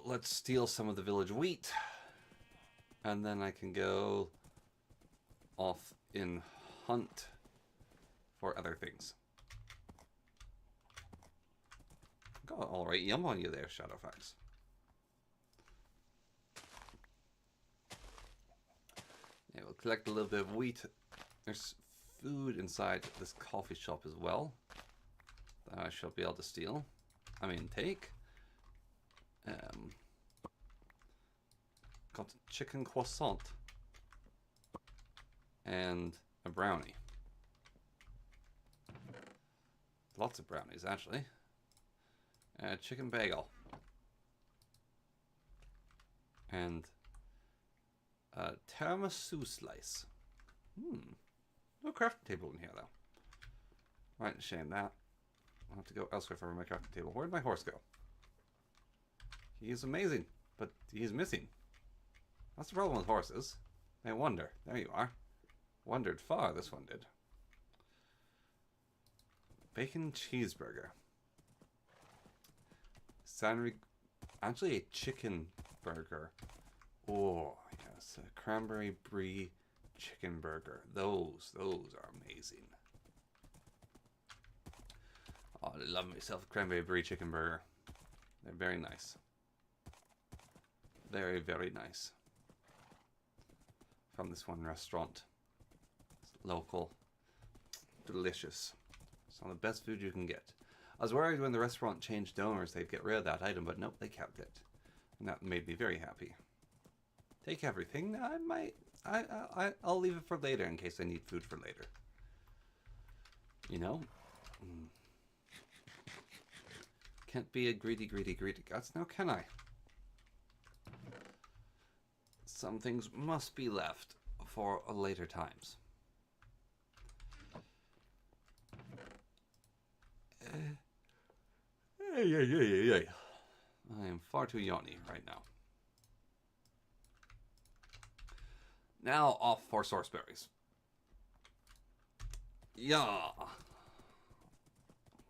Let's steal some of the village wheat. And then I can go off in hunt for other things. Got all right yum on you there, Shadowfax. Yeah, we'll collect a little bit of wheat. There's food inside this coffee shop as well that I shall be able to steal. I mean, take. Got a chicken croissant and a brownie. Lots of brownies, actually. A chicken bagel and a tiramisu slice. No crafting table in here, though. Right, shame that. I'll have to go elsewhere for my crafting table. Where'd my horse go? He is amazing, but he is missing. That's the problem with horses. They wander. There you are. Wandered far, this one did. Bacon cheeseburger. Sandwich. Actually, a chicken burger. Oh, yes. A cranberry brie chicken burger. Those are amazing. Oh, I love myself a cranberry brie chicken burger. They're very nice. Very, very nice. From this one restaurant. It's local. Delicious. Some of the best food you can get. I was worried when the restaurant changed owners they'd get rid of that item, but nope, they kept it. And that made me very happy. Take everything. I might... I'll leave it for later in case I need food for later. You know? Can't be a greedy guts now, can I? Some things must be left for later times. I am far too yawny right now. Now off for sourceberries. Yeah.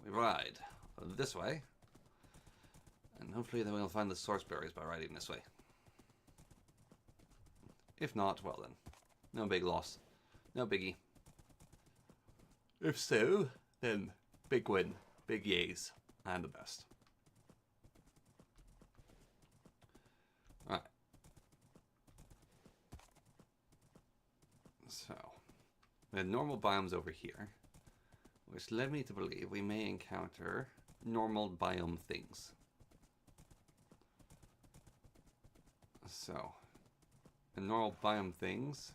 We ride this way. And hopefully then we'll find the source berries by riding this way. If not, well then. No big loss. No biggie. If so, then big win. Big yays. And the best. Alright. So, we had normal biomes over here, which led me to believe we may encounter normal biome things. So, the normal biome things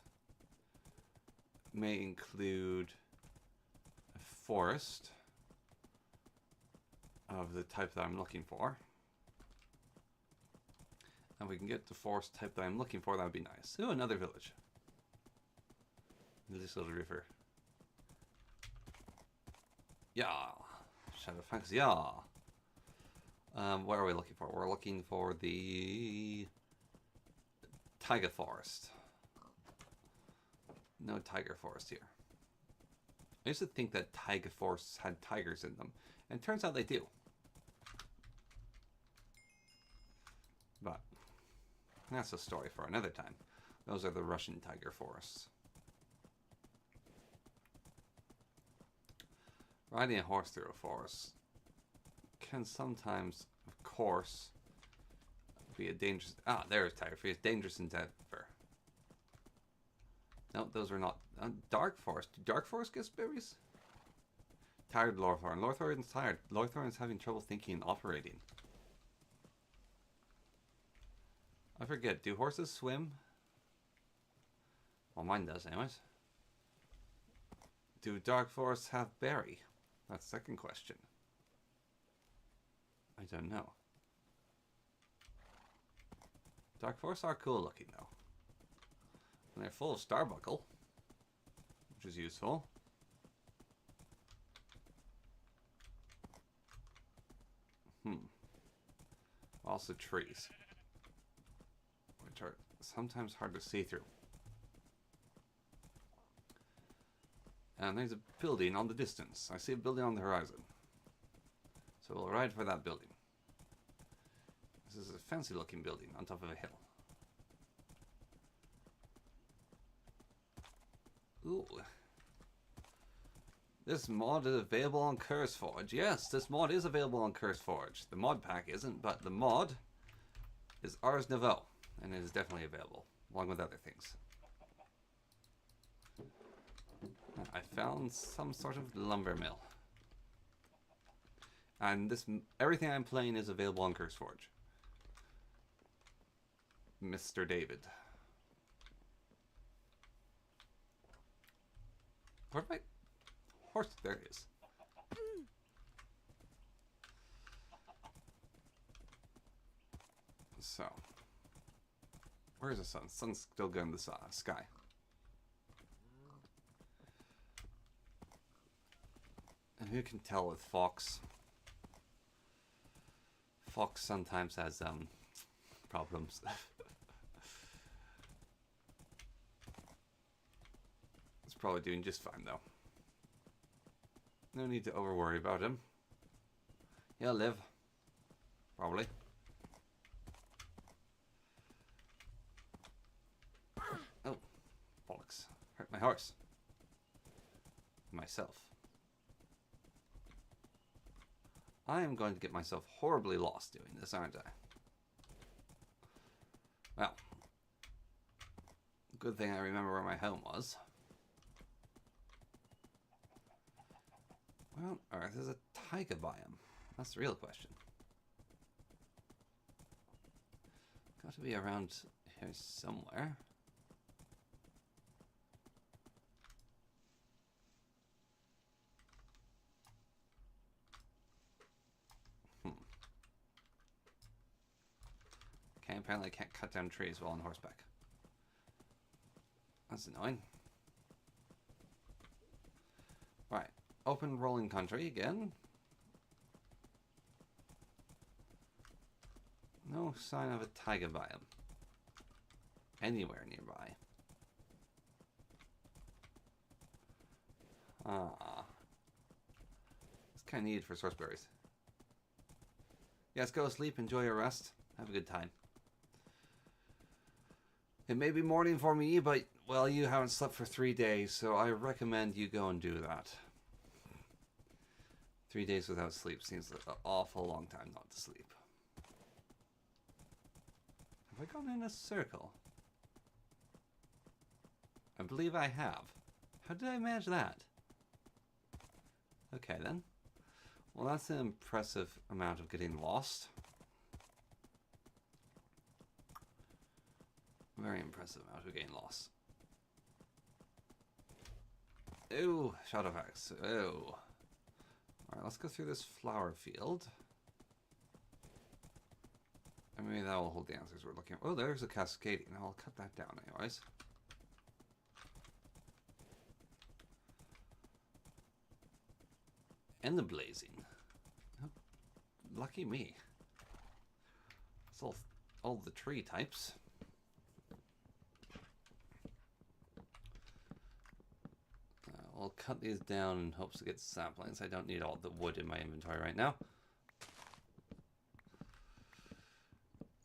may include a forest of the type that I'm looking for. And we can get the forest type that I'm looking for, that would be nice. Ooh, another village. This little river. Yeah. Shadowfangs, yeah. What are we looking for? We're looking for the taiga forest. No tiger forest here. I used to think that taiga forests had tigers in them, and it turns out they do. But that's a story for another time. Those are the Russian tiger forests. Riding a horse through a forest can sometimes, of course, be a dangerous... Ah, there's tiger feet. Dangerous endeavor. No, those are not... dark forest. Do dark forest get berries? Tired Lorthorn. Lorthorn's tired. Lorthorn is having trouble thinking and operating. I forget. Do horses swim? Well, mine does, anyways. Do dark forests have berry? That's the second question. I don't know. Dark forests are cool looking, though. And they're full of starbuckle, which is useful. Also trees, which are sometimes hard to see through. And there's a building on the distance. I see a building on the horizon. So we'll ride for that building. This is a fancy looking building on top of a hill. Ooh. This mod is available on CurseForge. Yes, this mod is available on CurseForge. The mod pack isn't, but the mod is Ars Nouveau. And it is definitely available, along with other things. I found some sort of lumber mill. And this everything I'm playing is available on CurseForge. Mr. David. Where's my horse? There it is. So, where's the sun? Sun's still good in the sky. And who can tell with Fox? Fox sometimes has problems. It's probably doing just fine though. No need to over worry about him. He'll live. Probably. Oh, bollocks. Hurt my horse. Myself. I am going to get myself horribly lost doing this, aren't I? Well, good thing I remember where my home was. Where on earth is a taiga biome? That's the real question. Got to be around here somewhere. Okay, apparently I can't cut down trees while on horseback. That's annoying. Right, open rolling country again. No sign of a taiga biome anywhere nearby. Ah. It's kind of needed for source berries. Yes, go to sleep, enjoy your rest, have a good time. It may be morning for me, but, well, you haven't slept for 3 days, so I recommend you go and do that. 3 days without sleep seems like an awful long time not to sleep. Have I gone in a circle? I believe I have. How did I manage that? Okay, then. Well, that's an impressive amount of getting lost. Very impressive amount of getting lost. Ooh, Shadowfax. Ooh. Alright, let's go through this flower field. And maybe that will hold the answers we're looking at. Oh, there's a cascading. I'll cut that down anyways. And the blazing. Oh, lucky me. It's all the tree types. I'll cut these down in hopes to get saplings. I don't need all the wood in my inventory right now.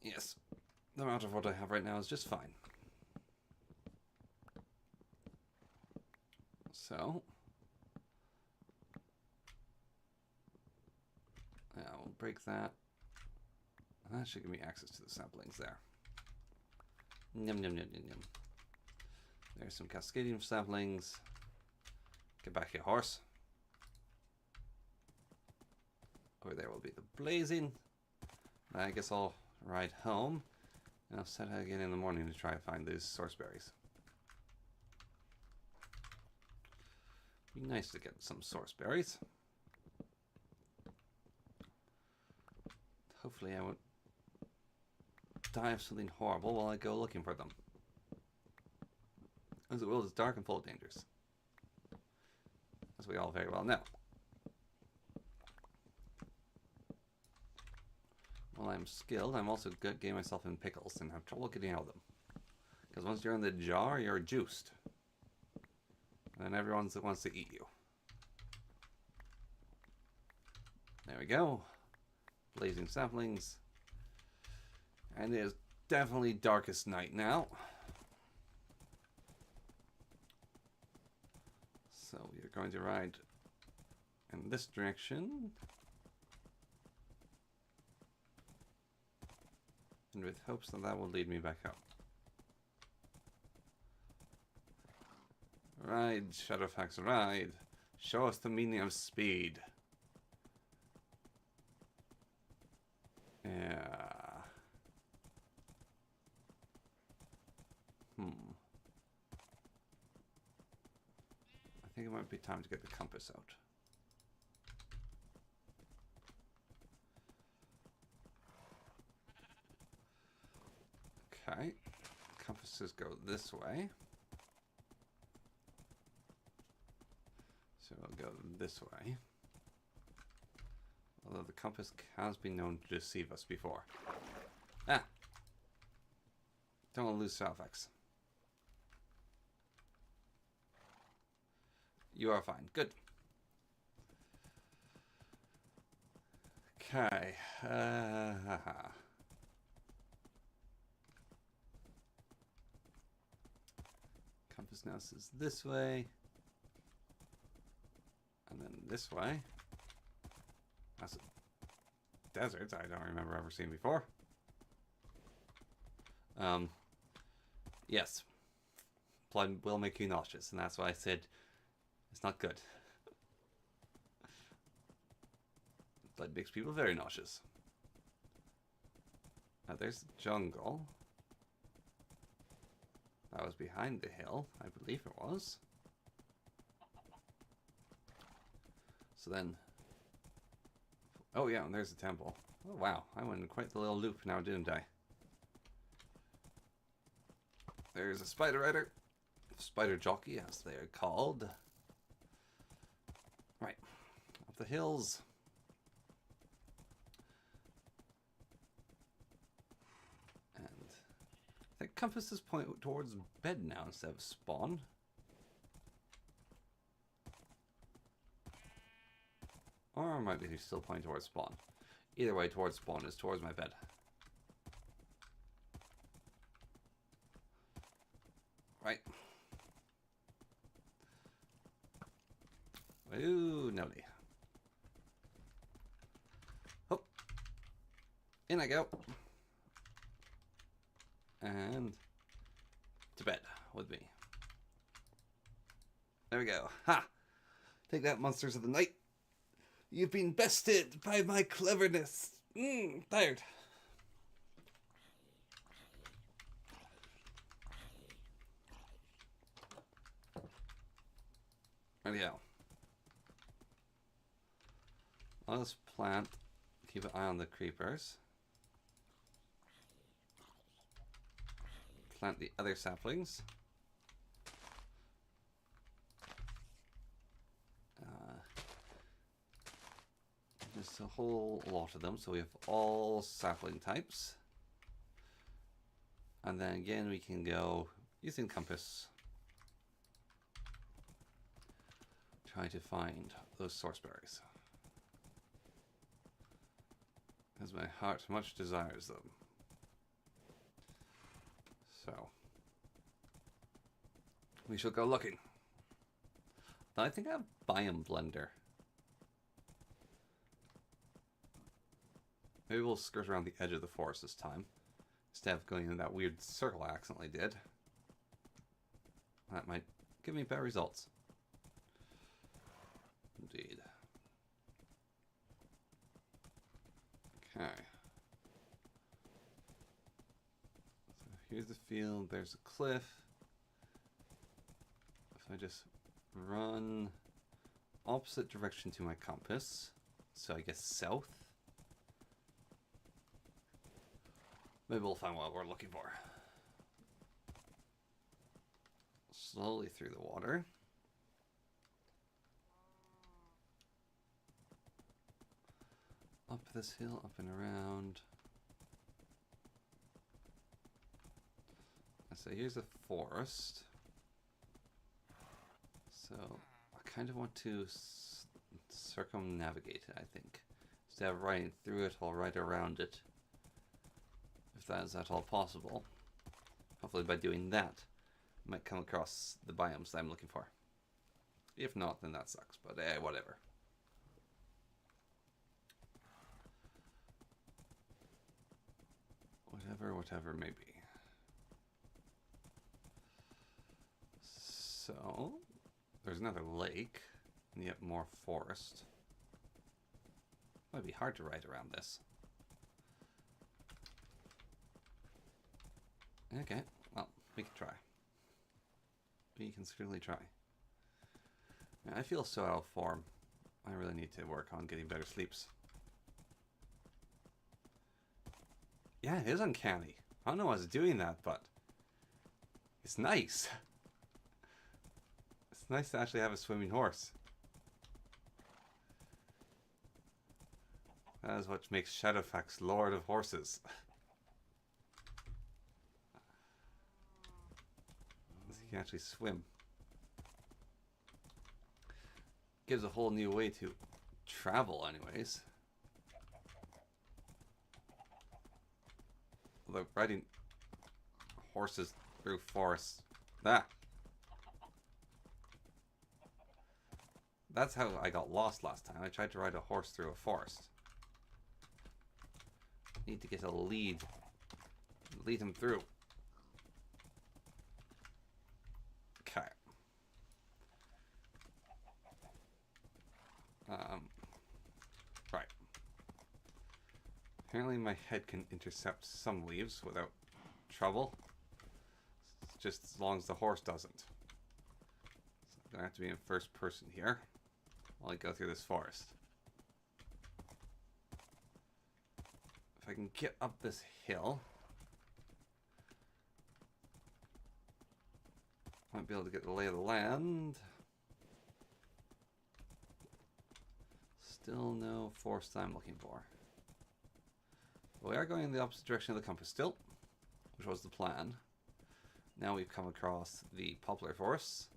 Yes, the amount of wood I have right now is just fine. So, yeah, we'll break that. That should give me access to the saplings there. Yum, yum, yum, yum, yum. There's some cascading saplings. Get back here, horse. Over there will be the blazing. I guess I'll ride home. And I'll set out again in the morning to try to find these source berries. Be nice to get some source berries. Hopefully I won't die of something horrible while I go looking for them. As the world is dark and full of dangers. As we all very well know. While I'm skilled, I'm also getting myself in pickles and have trouble getting out of them. Because once you're in the jar, you're juiced. And everyone wants to eat you. There we go. Blazing saplings. And it is definitely darkest night now. So we are going to ride in this direction. And with hopes that that will lead me back up. Ride, Shadowfax, ride. Show us the meaning of speed. Yeah. I think it might be time to get the compass out. Okay. Compasses go this way. So we'll go this way. Although the compass has been known to deceive us before. Ah! Don't want to lose Shadowfax. You are fine. Good. Okay. Compass now says this way. And then this way. That's a desert I don't remember ever seeing before. Yes. Blood will make you nauseous, and that's why I said it's not good. Blood makes people very nauseous. Now there's the jungle. That was behind the hill, I believe it was. So then... Oh yeah, and there's the temple. Oh wow, I went in quite the little loop now, didn't I? There's a spider rider. Spider jockey, as they are called. Right, up the hills. And I think compasses point towards bed now instead of spawn. Or it might be still pointing towards spawn. Either way, towards spawn is towards my bed. Right. Ooh, nobody. Oh. In I go. And to bed with me. There we go. Ha! Take that, monsters of the night. You've been bested by my cleverness. Tired. Anyhow. Let's plant. Keep an eye on the creepers. Plant the other saplings. Just a whole lot of them, so we have all sapling types. And then again we can go using compass. Try to find those source berries. As my heart much desires them. So we shall go looking. I think I have Biome Blender. Maybe we'll skirt around the edge of the forest this time, instead of going in that weird circle I accidentally did. That might give me better results. Indeed. Okay. So here's the field, there's a cliff. If I just run opposite direction to my compass, so I guess south. Maybe we'll find what we're looking for. Slowly through the water. Up this hill, up and around. So here's a forest. So I kind of want to circumnavigate it, I think. Instead of riding through it, I'll ride around it. If that is at all possible. Hopefully by doing that, I might come across the biomes that I'm looking for. If not, then that sucks, but whatever. Whatever may be. So, there's another lake, and yet more forest. Might be hard to ride around this. Okay, well, we can try. We can certainly try. I feel so out of form. I really need to work on getting better sleeps. Yeah, it is uncanny. I don't know why I was doing that, but it's nice. It's nice to actually have a swimming horse. That is what makes Shadowfax Lord of Horses. He can actually swim. Gives a whole new way to travel anyways. Although riding horses through forests. That's how I got lost last time. I tried to ride a horse through a forest. Need to get a lead. Lead him through. Okay. Right. Apparently my head can intercept some leaves without trouble. Just as long as the horse doesn't. So I'm gonna have to be in first person here while I go through this forest. If I can get up this hill, might be able to get the lay of the land. Still no forest I'm looking for. But we are going in the opposite direction of the compass still, which was the plan. Now we've come across the poplar forests,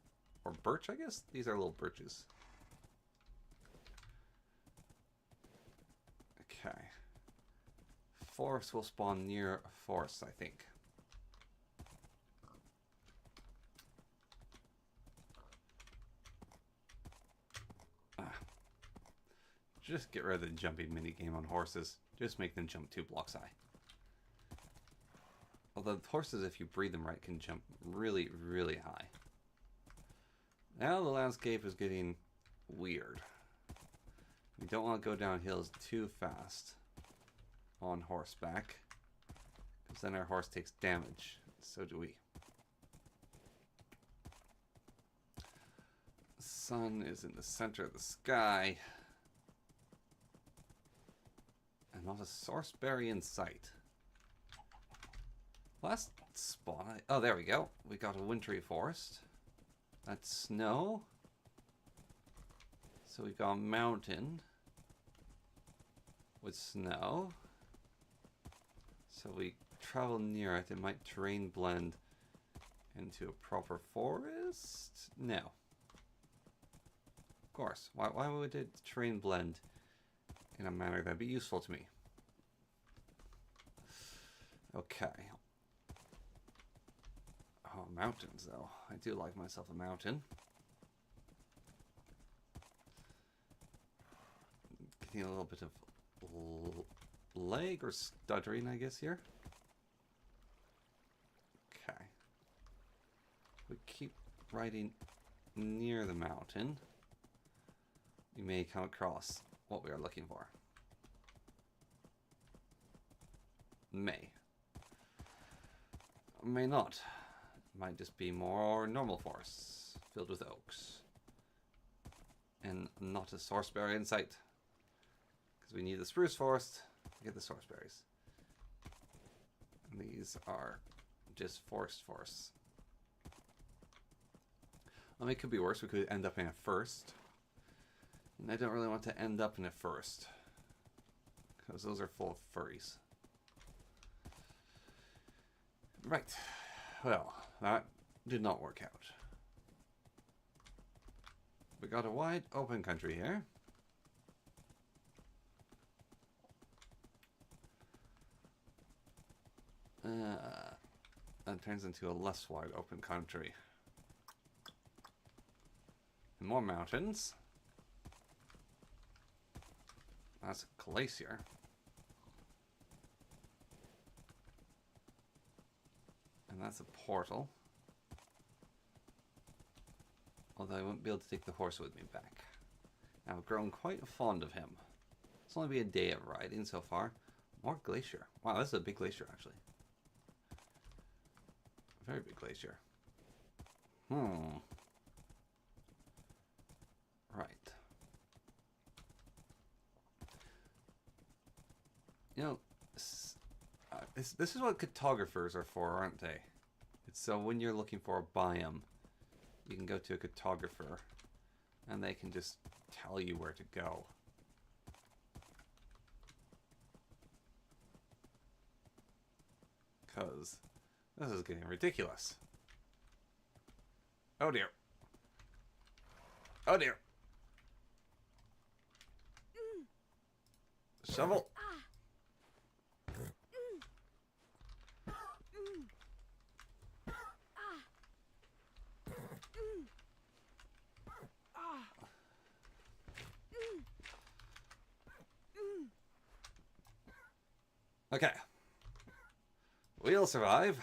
or birch I guess? These are little birches. forest will spawn near a forest, I think. Just get rid of the jumping minigame on horses. Just make them jump 2 blocks high. Although horses, if you breed them right, can jump really, really high. Now the landscape is getting weird. We don't want to go down hills too fast on horseback, because then our horse takes damage. So do we. The sun is in the center of the sky. And not a sourceberry in sight. Last spawn. Oh, there we go. We got a wintry forest. That's snow. So we got a mountain with snow. So we travel near it. It might terrain blend into a proper forest? No. Of course. Why would it terrain blend in a manner that'd be useful to me? Okay. Oh, mountains, though. I do like myself a mountain. Getting a little bit of lag or stuttering, I guess, here. Okay. We keep riding near the mountain. We may come across what we are looking for. May not. Might just be more normal forests filled with oaks. And not a sourceberry in sight. Because we need the spruce forest to get the sourceberries. And these are just forest forests. I mean, it could be worse. We could end up in a forest. And I don't really want to end up in a forest. Because those are full of furries. Right. Well, that did not work out. We got a wide open country here. That turns into a less wide open country. And more mountains. That's a glacier. And that's a portal. Although I won't be able to take the horse with me back. I've grown quite fond of him. It's only been a day of riding so far. More glacier. Wow, this is a big glacier, actually. A very big glacier. Right. You know, this is what cartographers are for, aren't they? It's so when you're looking for a biome, you can go to a cartographer, and they can just tell you where to go. Because this is getting ridiculous. Oh dear. Oh dear. Shovel. Okay. We'll survive.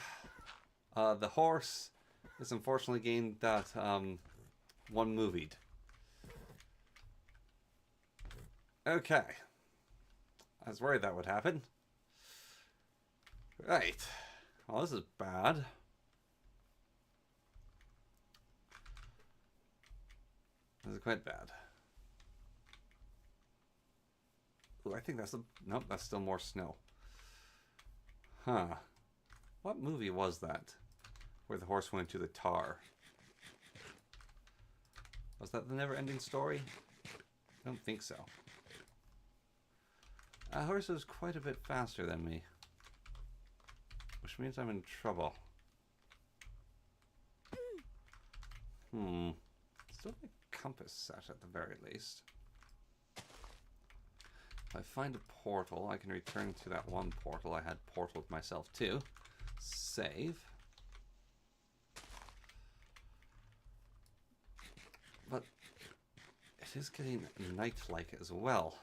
The horse has unfortunately gained that one movied. Okay. I was worried that would happen. Right. Well, this is bad. This is quite bad. Ooh, I think that's a... Nope, that's still more snow. Huh. What movie was that? Where the horse went to the tar? Was that the never-ending story? I don't think so. A horse is quite a bit faster than me. Which means I'm in trouble. Still have a compass set at the very least. If I find a portal, I can return to that one portal I had portaled myself to. Save. But it is getting night-like as well.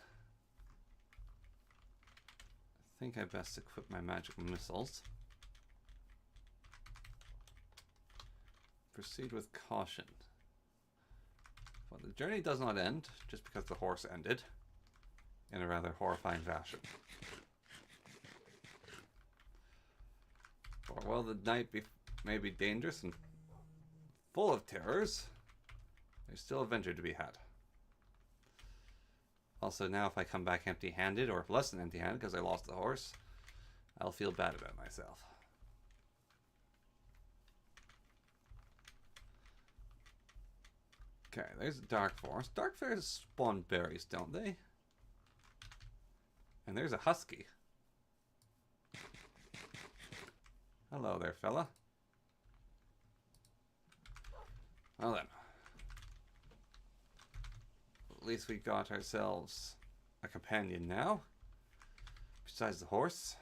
I think I best equip my magic missiles. Proceed with caution. Well, the journey does not end just because the horse ended in a rather horrifying fashion. For while the night may be dangerous and full of terrors, there's still adventure to be had. Also, now if I come back empty-handed, or less than empty-handed because I lost the horse, I'll feel bad about myself. Okay, there's the dark forest. Dark forests spawn berries, don't they? And there's a husky. Hello there, fella. Well then. At least we got ourselves a companion now. Besides the horse.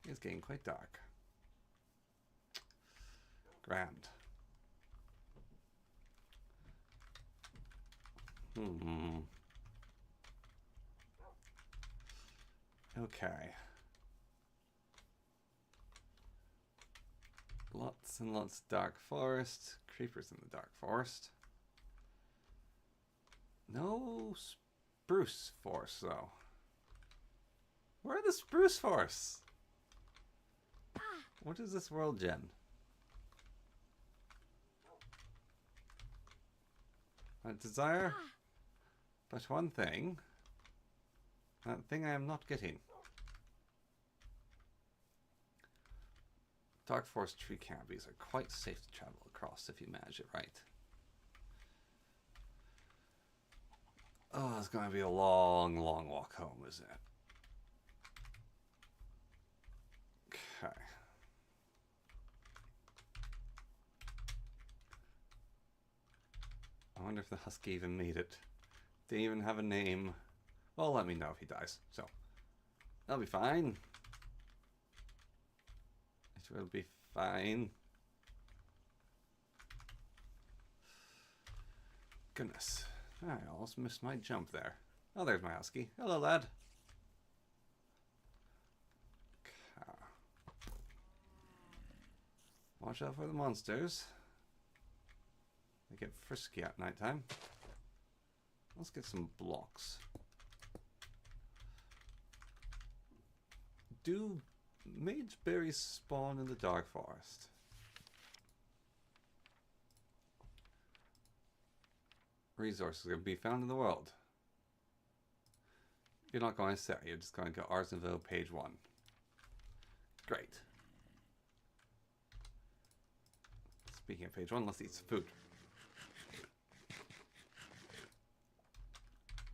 It's getting quite dark. Grand. Okay. Lots and lots of dark forest. Creepers in the dark forest. No spruce forest, though. Where are the spruce forests? What is this world, Jen? I desire but one thing. That thing I am not getting. Dark forest tree canopies are quite safe to travel across if you manage it right. Oh, it's going to be a long, long walk home, isn't it? Okay. I wonder if the husky even made it. Did he even have a name? Well, let me know if he dies. So, that'll be fine. It will be fine. Goodness. I almost missed my jump there. Oh, there's my husky. Hello, lad. Okay. Watch out for the monsters. They get frisky at nighttime. Let's get some blocks. Do mage berries spawn in the dark forest? Resources can be found in the world. You're not going to say, you're just going to go Arsenville, page 1. Great. Speaking of page 1, let's eat some food.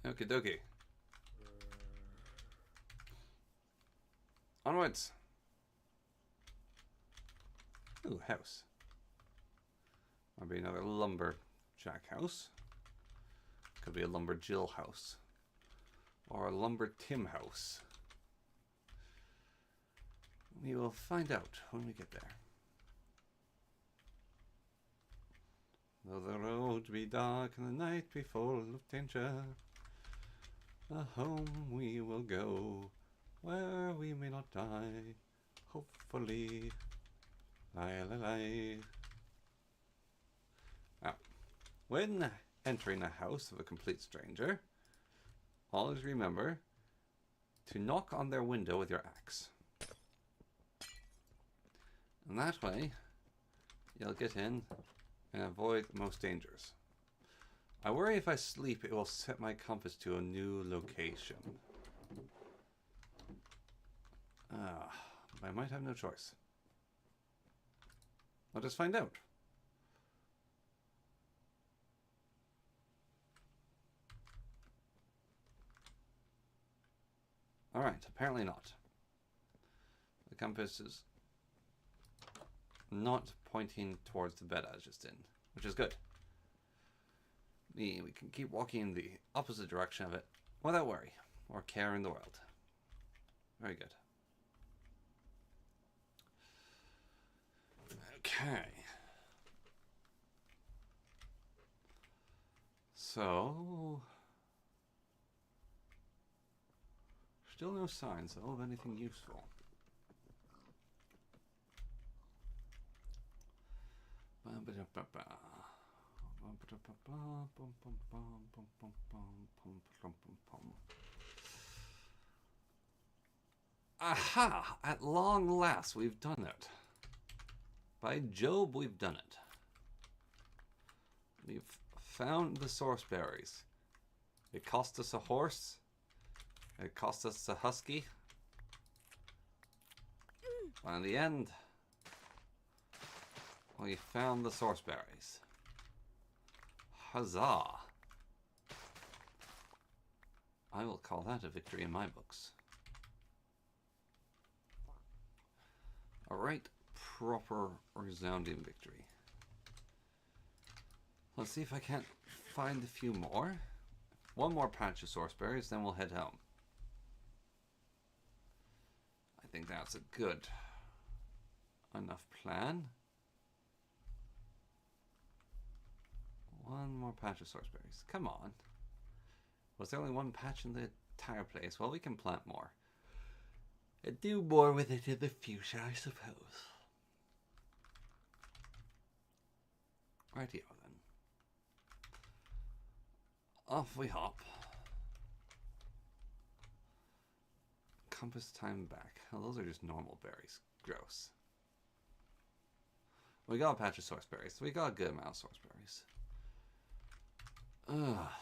Okie dokie. Onwards. Ooh, house. Might be another lumberjack house. Could be a lumberjill house. Or a lumber Tim house. We will find out when we get there. Though the road be dark and the night be full of danger, home we will go, where we may not die, hopefully. Now, when entering a house of a complete stranger, always remember to knock on their window with your axe. And that way, you'll get in and avoid most dangers. I worry if I sleep, it will set my compass to a new location. I might have no choice. I'll just find out. Alright, apparently not. The compass is not pointing towards the bed I was just in, which is good. We can keep walking in the opposite direction of it without worry or care in the world. Very good. Okay. So, still no signs though of anything useful. Aha! At long last, we've done it. By Job, we've done it. We've found the source berries. It cost us a horse. It cost us a husky. But in the end, we found the source berries. Huzzah! I will call that a victory in my books. A right proper resounding victory. Let's see if I can't find a few more. One more patch of source berries, then we'll head home. I think that's a good enough plan. One more patch of source berries. Come on. Was there only one patch in the entire place? Well, we can plant more. And do more with it in the future, I suppose. Rightio then. Off we hop. Compass time back. Oh, those are just normal berries. Gross. We got a patch of source berries. We got a good amount of source berries.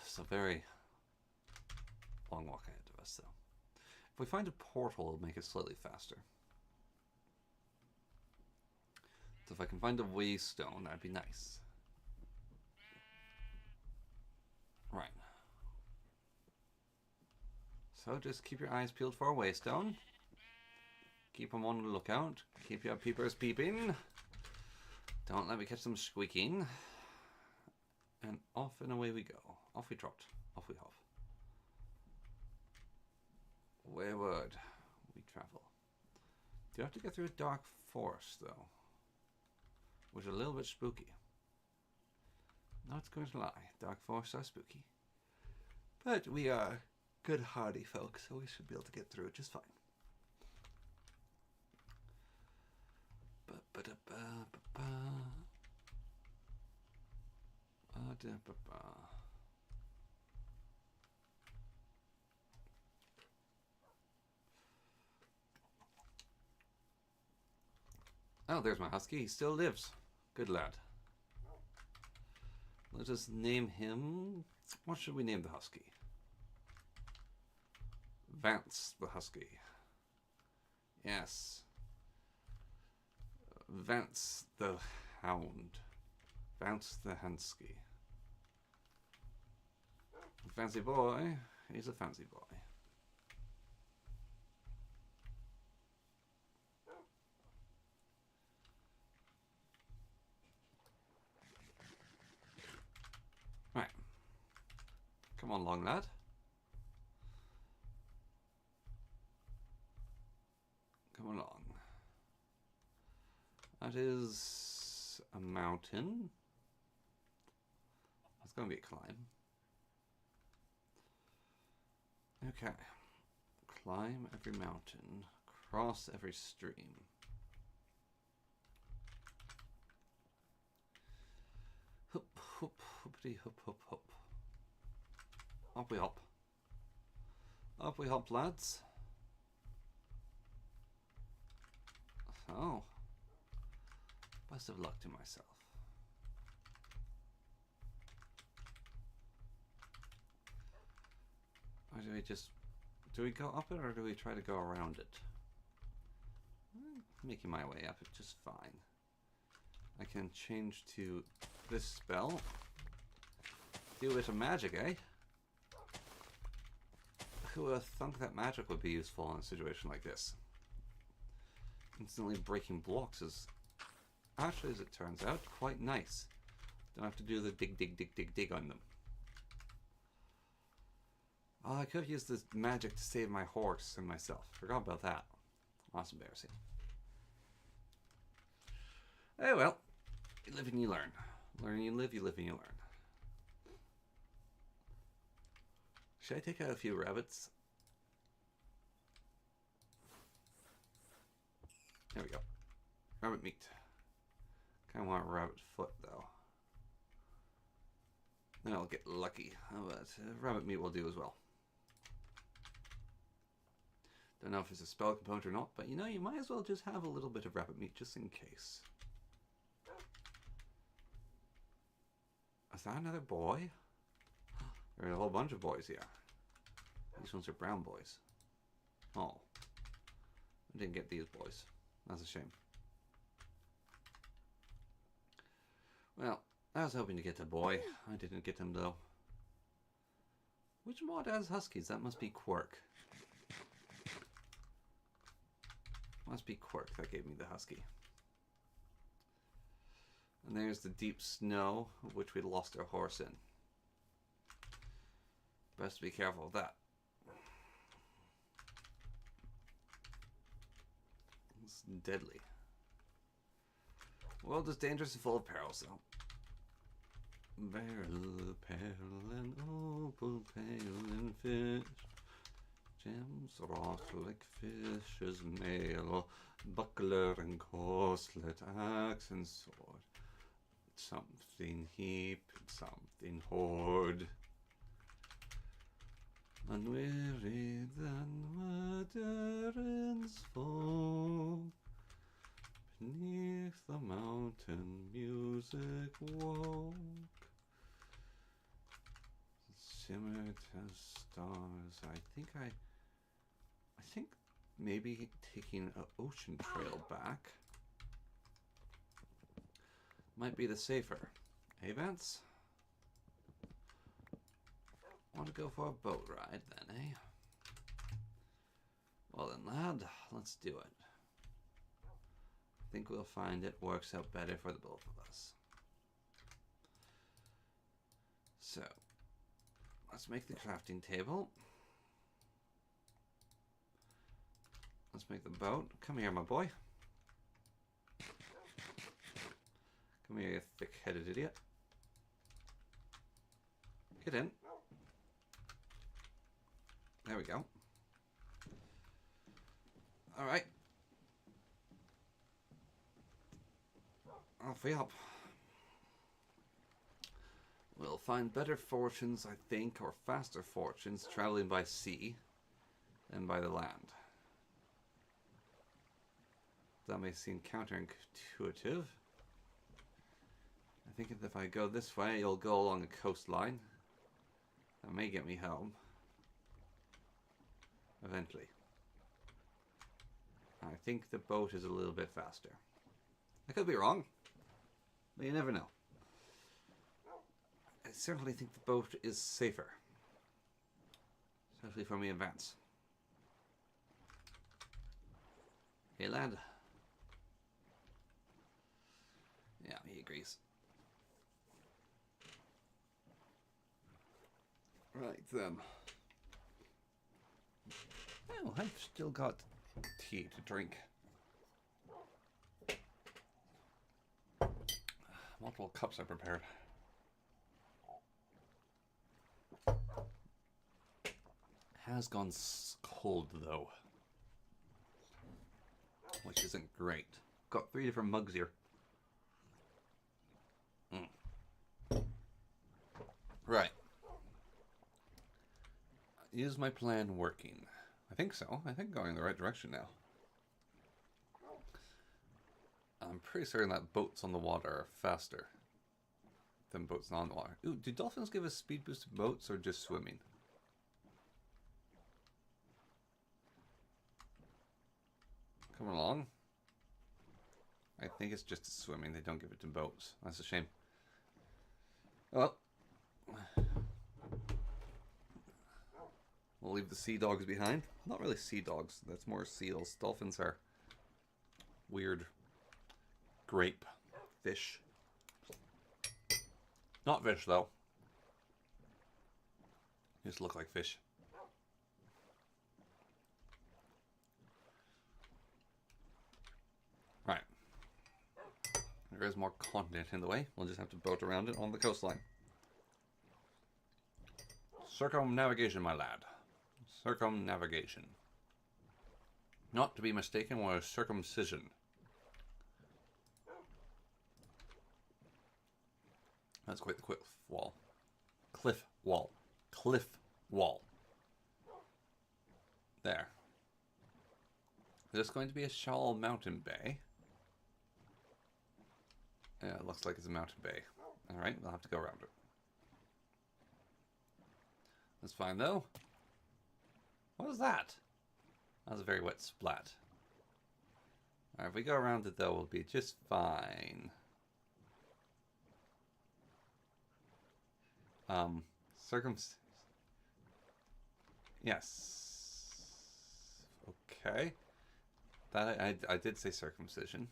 It's a very long walk ahead of us, though. If we find a portal, it'll make it slightly faster. So if I can find a waystone, that'd be nice. Right. So just keep your eyes peeled for a waystone. Keep them on the lookout. Keep your peepers peeping. Don't let me catch them squeaking. And off and away we go. Off we trot. Off we hop. Wayward we travel. Do you have to get through a dark forest, though? Which is a little bit spooky. Not going to lie. Dark forests are spooky. But we are good hardy folk, so we should be able to get through it just fine. Oh, there's my husky. He still lives. Good lad. Let us name him... What should we name the husky? Vance the husky. Yes. Vance the hound. Vance the Hansky. Fancy boy. He's a fancy boy. Right. Come on, long lad. Come along. That is a mountain. That's going to be a climb. Okay. Climb every mountain. Cross every stream. Hoop, hoop, hoopity, hoop, hoop, hoop. Up we hop. Up we hop, lads. Oh. Best of luck to myself. Or do we go up it or do we try to go around it? Making my way up it just fine. I can change to this spell. Do a bit of magic, eh? Who would have thunk that magic would be useful in a situation like this? Instantly breaking blocks is actually, as it turns out, quite nice. Don't have to do the dig on them. Oh, I could have used this magic to save my horse and myself. Forgot about that. That's embarrassing. Oh well. You live and you learn. Learn and you live and you learn. Should I take out a few rabbits? There we go. Rabbit meat. Kind of want rabbit foot though. Then I'll get lucky. But rabbit meat will do as well. Don't know if it's a spell component or not, but you know, you might as well just have a little bit of rabbit meat just in case. Is that another boy? There are a whole bunch of boys here. These ones are brown boys. Oh. I didn't get these boys. That's a shame. Well, I was hoping to get a boy. I didn't get him though. Which mod has huskies? That must be Quirk. Must be Quirk that gave me the husky. And there's the deep snow, which we lost our horse in. Best be careful of that. It's deadly. World is dangerous and full of perils, though. Barrel, peril, and opal, pale, and fish. Gems wrought like fish's mail, buckler and corselet, axe and sword. Something heap, something hoard. Unwearied than Waterins folk, beneath the mountain music woke. Simmered as stars. I think maybe taking an ocean trail back might be the safer. Hey, Vance? Want to go for a boat ride then, eh? Well then, lad, let's do it. I think we'll find it works out better for the both of us. So, let's make the crafting table. Let's make the boat. Come here, my boy. Come here, you thick-headed idiot. Get in. There we go. Alright. Off we up. We'll find better fortunes, I think, or faster fortunes traveling by sea than by the land. That may seem counterintuitive. I think if I go this way, you'll go along the coastline. That may get me home. Eventually. I think the boat is a little bit faster. I could be wrong, but you never know. I certainly think the boat is safer. Especially for me in Vance. Hey, lad. Yeah, he agrees. Right then. Oh, I've still got tea to drink. Multiple cups I prepared. Has gone cold though, which isn't great. Got 3 different mugs here. Right. Is my plan working? I think so. I think going in the right direction now. I'm pretty certain that boats on the water are faster than boats not on the water. Ooh, do dolphins give a speed boost to boats or just swimming? Coming along. I think it's just swimming. They don't give it to boats. That's a shame. Well, we'll leave the sea dogs behind. Not really sea dogs. That's more seals. Dolphins are weird grape fish. Not fish, though. Just look like fish. There is more continent in the way. We'll just have to boat around it on the coastline. Circumnavigation, my lad. Circumnavigation. Not to be mistaken with circumcision. That's quite the cliff wall. Cliff wall. Cliff wall. There. Is this going to be a shallow mountain bay? Yeah, it looks like it's a mountain bay. Alright, we'll have to go around it. That's fine, though. What was that? That was a very wet splat. Alright, if we go around it, though, we'll be just fine. Yes. Okay. That I did say circumcision.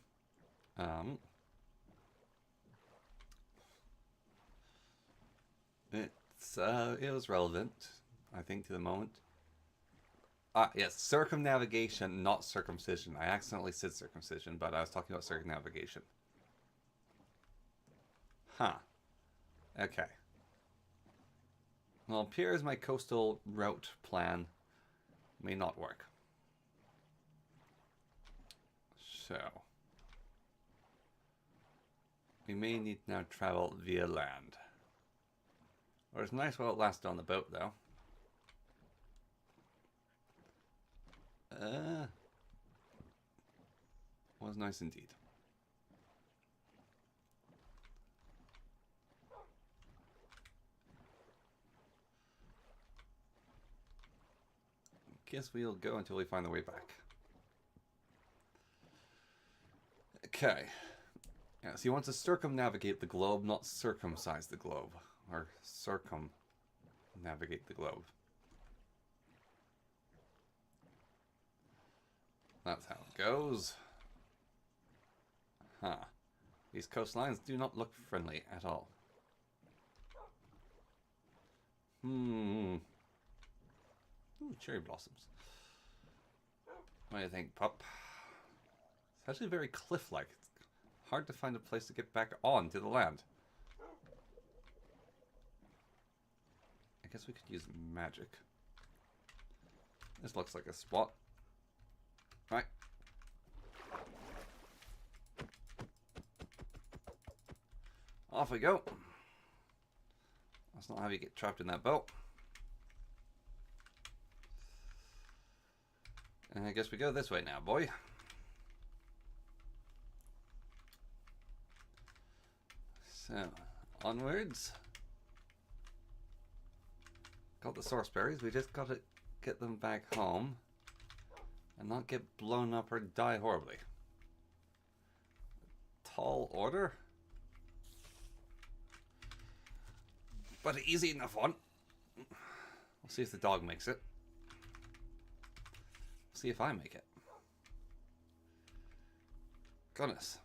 It was relevant, I think, to the moment. Yes, circumnavigation, not circumcision. I accidentally said circumcision, but I was talking about circumnavigation. Huh. Okay. Well, it appears my coastal route plan may not work. So, we may need to now travel via land. Well, it's nice while it lasted on the boat, though. Was nice indeed. Guess we'll go until we find the way back. Okay. Yeah, so he wants to circumnavigate the globe, not circumcise the globe. Or circumnavigate the globe. That's how it goes. Huh. These coastlines do not look friendly at all. Ooh, cherry blossoms. What do you think, pup? It's actually very cliff-like. It's hard to find a place to get back onto the land. I guess we could use magic. This looks like a spot. Right. Off we go. Let's not have you get trapped in that boat. And I guess we go this way now, boy. So, onwards. Got the source berries. We just got to get them back home and not get blown up or die horribly. Tall order, but an easy enough one. We'll see if the dog makes it. See if I make it. Goodness.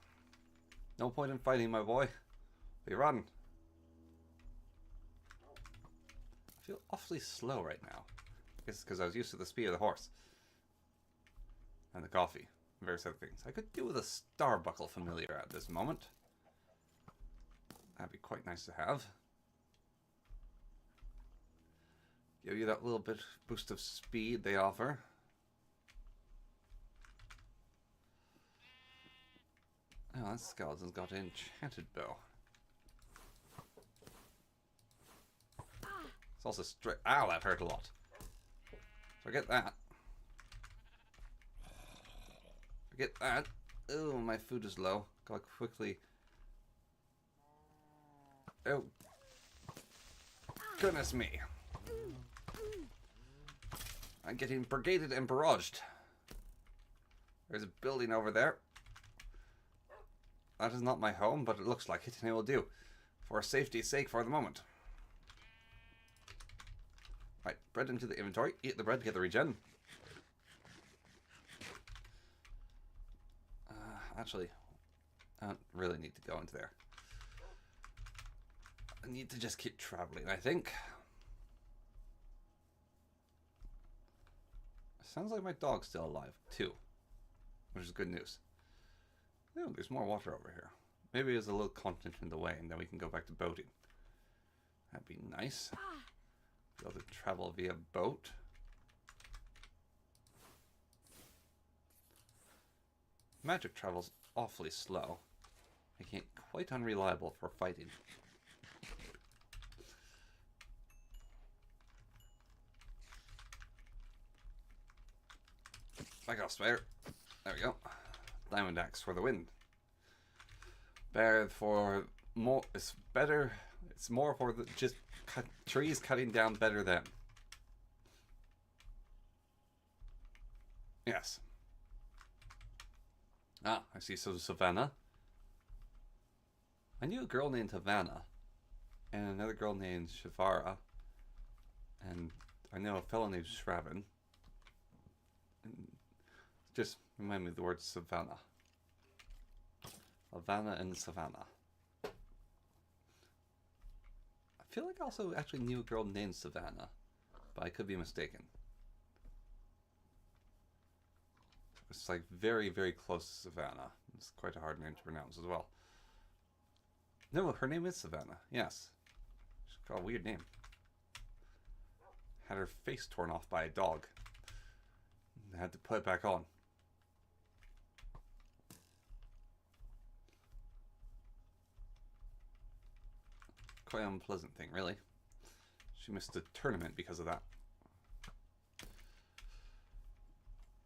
No point in fighting, my boy. We run. I feel awfully slow right now. I guess it's because I was used to the speed of the horse. And the coffee. And various other things. I could do with a starbuckle familiar at this moment. That'd be quite nice to have. Give you that little bit boost of speed they offer. Oh, that skeleton's got an enchanted bow. It's also straight. Ow, that hurt a lot. Forget that. Forget that. Oh, my food is low. Gotta quickly. Oh. Goodness me. I'm getting brigaded and barraged. There's a building over there. That is not my home, but it looks like it, and it will do. For safety's sake for the moment. Right, bread into the inventory. Eat the bread to get the regen. Actually, I don't really need to go into there. I need to just keep traveling, I think. Sounds like my dog's still alive, too. Which is good news. Oh, there's more water over here. Maybe there's a little continent in the way, and then we can go back to boating. That'd be nice. Be able to travel via boat. Magic travels awfully slow, making it quite unreliable for fighting. Back off, Spider. There we go. Diamond axe for the wind. Better for more. It's better. It's more for the just trees cutting down better than. Yes. Ah, I see some Savannah. I knew a girl named Havana, and another girl named Shavara, and I know a fellow named Shravan. And just remind me of the word Savannah. Havana and Savannah. I feel like I also actually knew a girl named Savannah, but I could be mistaken. It's like very, very close to Savannah. It's quite a hard name to pronounce as well. No, her name is Savannah. Yes. She's got a weird name. Had her face torn off by a dog. I had to put it back on. Quite an unpleasant thing, really. She missed the tournament because of that.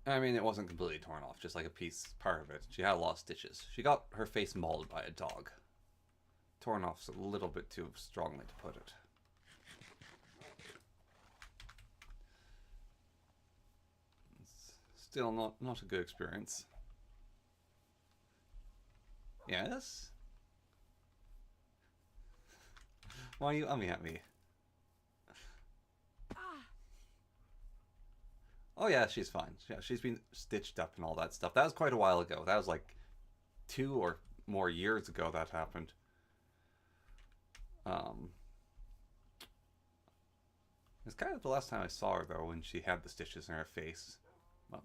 I mean, it wasn't completely torn off, just like a part of it. She had a lot of stitches. She got her face mauled by a dog. Torn off's a little bit too strongly to put it. It's still not a good experience. Yes? Why are you umming at me? Oh yeah, she's fine. Yeah, she's been stitched up and all that stuff. That was quite a while ago. That was like 2 or more years ago that happened. It's kind of the last time I saw her though, when she had the stitches in her face. Well,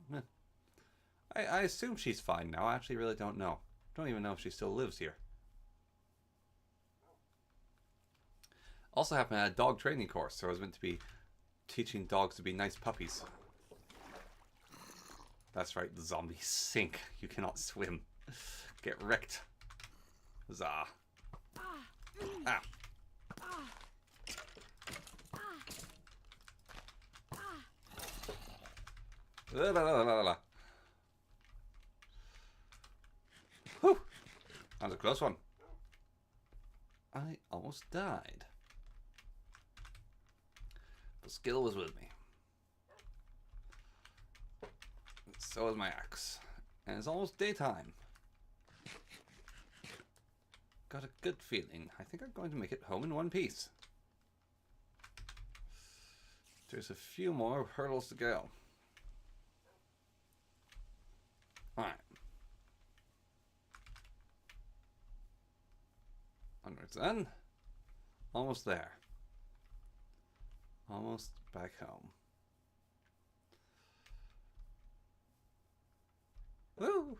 I assume she's fine now. I actually really don't know. Don't even know if she still lives here. Also happened at a dog training course, so I was meant to be teaching dogs to be nice puppies. That's right, the zombies sink. You cannot swim. Get wrecked. Huzzah. Ah. La, la, la, la, la. Whew. That was a close one. I almost died. The skill was with me. So is my axe. And it's almost daytime. Got a good feeling. I think I'm going to make it home in one piece. There's a few more hurdles to go. Alright. Onwards then. Almost there. Almost back home. Woo!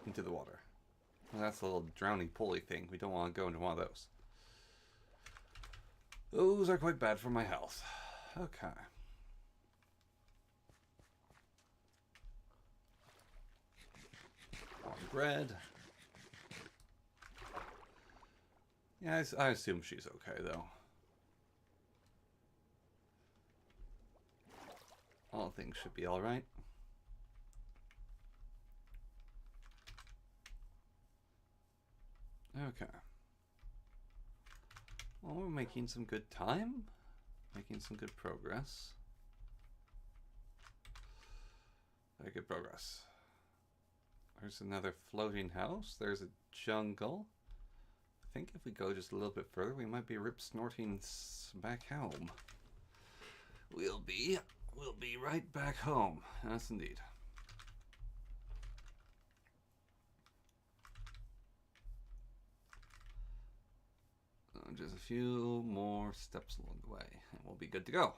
Into the water. Well, that's a little drowning pulley thing. We don't want to go into one of those. Those are quite bad for my health. Okay. More bread. Yeah, I assume she's okay, though. All things should be alright. Okay. Well, we're making some good time. Making some good progress. Very good progress. There's another floating house. There's a jungle. I think if we go just a little bit further, we might be rip-snorting back home. We'll be right back home. Yes, indeed. Just a few more steps along the way, and we'll be good to go.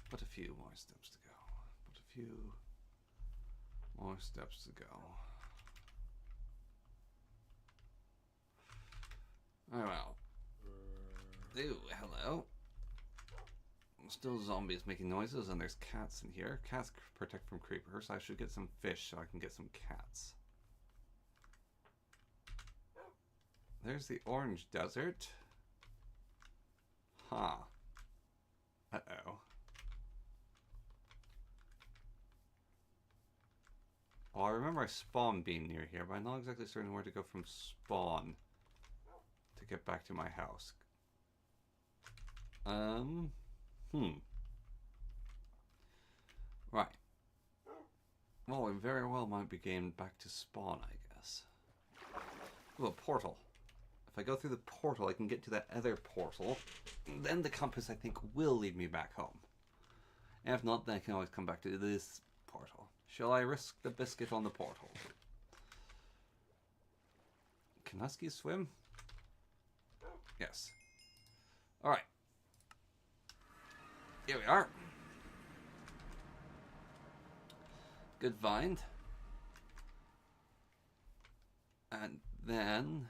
But a few more steps to go. But a few more steps to go. Oh well. Ooh, hello. Still zombies making noises, and there's cats in here. Cats protect from creepers. I should get some fish so I can get some cats. There's the orange desert. Huh. Uh-oh. Well, I remember a spawn being near here, but I'm not exactly certain where to go from spawn to get back to my house. Right. Well, we very well might be getting back to spawn, I guess. Ooh, a portal. If I go through the portal, I can get to that other portal. Then the compass, I think, will lead me back home. And if not, then I can always come back to this portal. Shall I risk the biscuit on the portal? Can huskies swim? Yes. Alright. Here we are. Good find. And then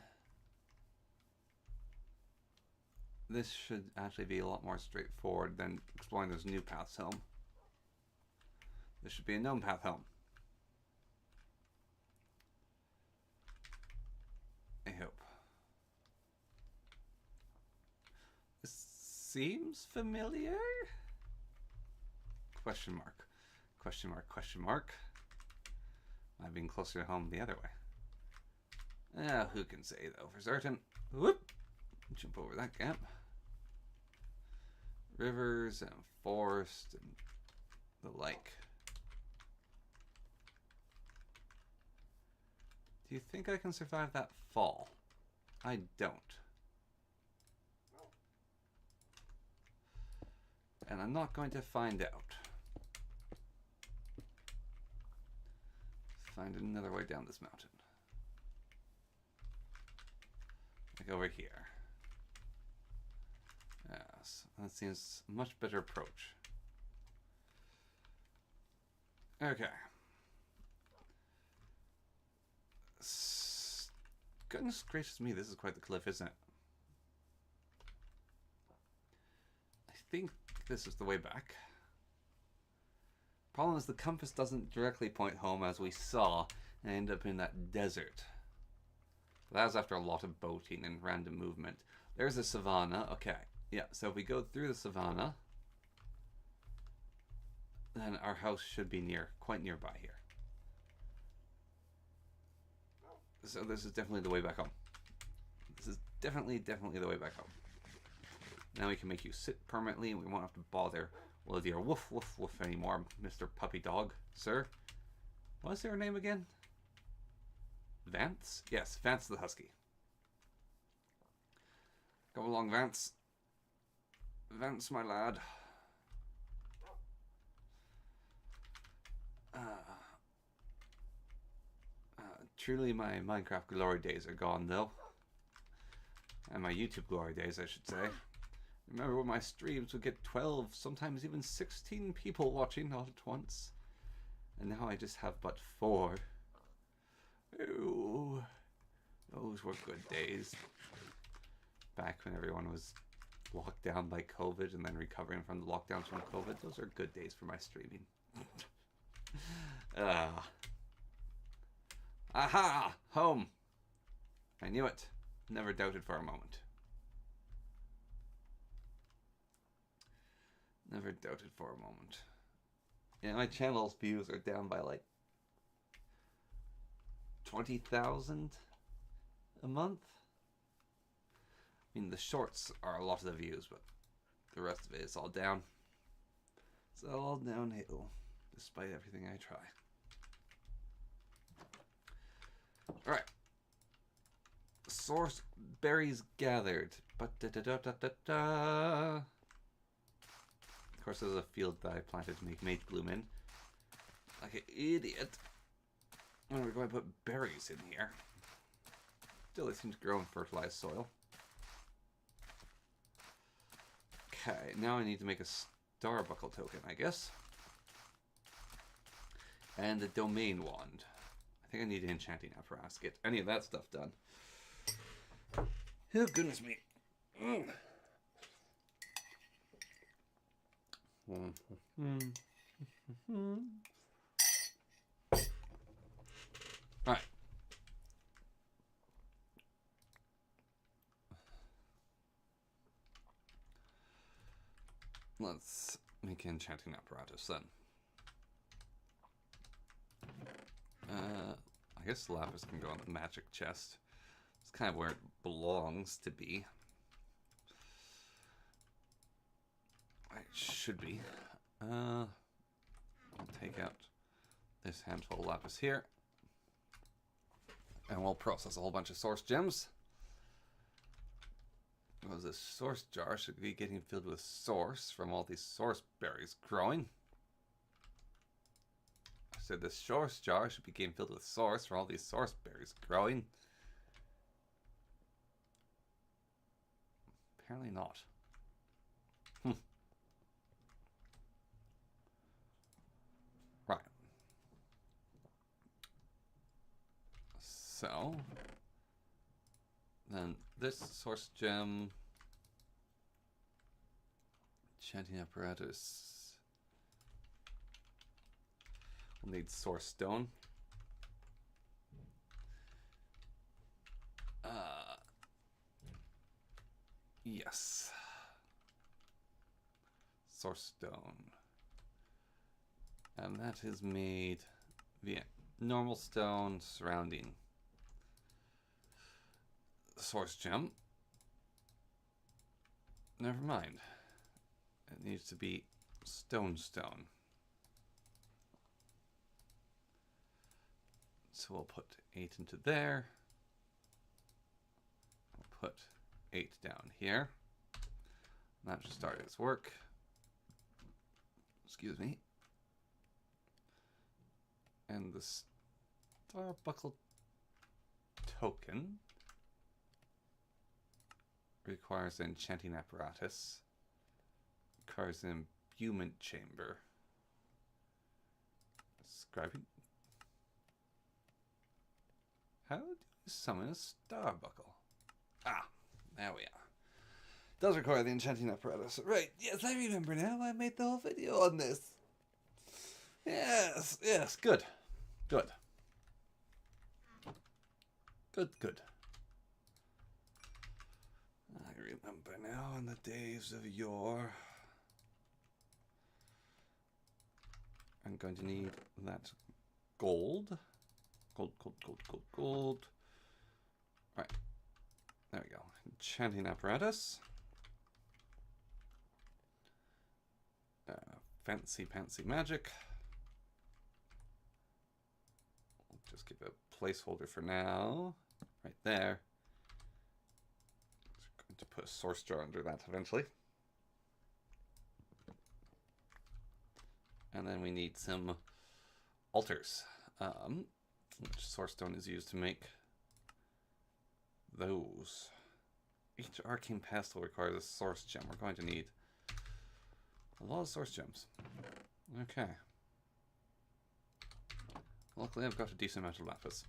this should actually be a lot more straightforward than exploring those new paths home. This should be a known path home. I hope. This seems familiar? Question mark. Question mark, question mark. I've been closer to home the other way. Who can say though for certain? Whoop! Jump over that gap. Rivers and forest and the like. Do you think I can survive that fall? I don't. And I'm not going to find out. Find another way down this mountain. Like over here. Yes, that seems a much better approach. Okay. Goodness gracious me, this is quite the cliff, isn't it? I think this is the way back. Problem is the compass doesn't directly point home, as we saw, and end up in that desert. But that was after a lot of boating and random movement. There's a savanna. Okay, yeah, so if we go through the savanna, then our house should be quite nearby here. So this is definitely the way back home. This is definitely the way back home. Now we can make you sit permanently, and we won't have to bother with your woof woof woof anymore, Mr. Puppy Dog, sir. What's your name again? Vance? Yes, Vance the Husky. Come along, Vance. Vance, my lad. Truly my Minecraft glory days are gone, though. And my YouTube glory days, I should say. Remember when my streams would get 12, sometimes even 16 people watching all at once. And now I just have but 4. Ooh, those were good days. Back when everyone was locked down by COVID and then recovering from the lockdowns from COVID. Those are good days for my streaming. Aha! Home! I knew it. Never doubted for a moment. Never doubted for a moment. Yeah, my channel's views are down by like 20,000 a month. I mean, the shorts are a lot of the views, but the rest of it is all down. It's all downhill, despite everything I try. Alright. Source berries gathered. Ba-da-da-da-da-da. Of course, there's a field that I planted to make mate bloom in. Like an idiot. And we're going to put berries in here. Still, they seem to grow in fertilized soil. Okay, now I need to make a starbuckle token, I guess. And a domain wand. I think I need an enchanting apparatus to get any of that stuff done. Oh, goodness me. Mm. Alright. Let's make an enchanting apparatus then. I guess lapis can go on the magic chest. It's kind of where it belongs to be. It should be. I'll take out this handful of lapis here. And we'll process a whole bunch of source gems. Because this source jar should be getting filled with source from all these source berries growing. I said this source jar should be getting filled with source from all these source berries growing. Apparently not. Right. So, then this source gem, enchanting apparatus, we'll need source stone. Yes. Source stone. And that is made via normal stone surrounding source gem. Never mind. It needs to be stone. So we'll put 8 into there. We'll put 8 down here. And that should start its work. Excuse me. And the star buckle token requires an enchanting apparatus, requires an imbuement chamber. Describing how do you summon a star buckle? Ah, there we are. Does require the enchanting apparatus. Right, yes, I remember now. I made the whole video on this. Yes, good. Good. I remember now in the days of yore. I'm going to need that gold. Gold. Right. There we go. Enchanting apparatus. Fancy magic. I'll just give a placeholder for now. Right there. Just going to put a source jar under that eventually. And then we need some altars. Which source stone is used to make those. Each arcane pestle requires a source gem. We're going to need a lot of source gems. Okay. Luckily I've got a decent amount of lapis.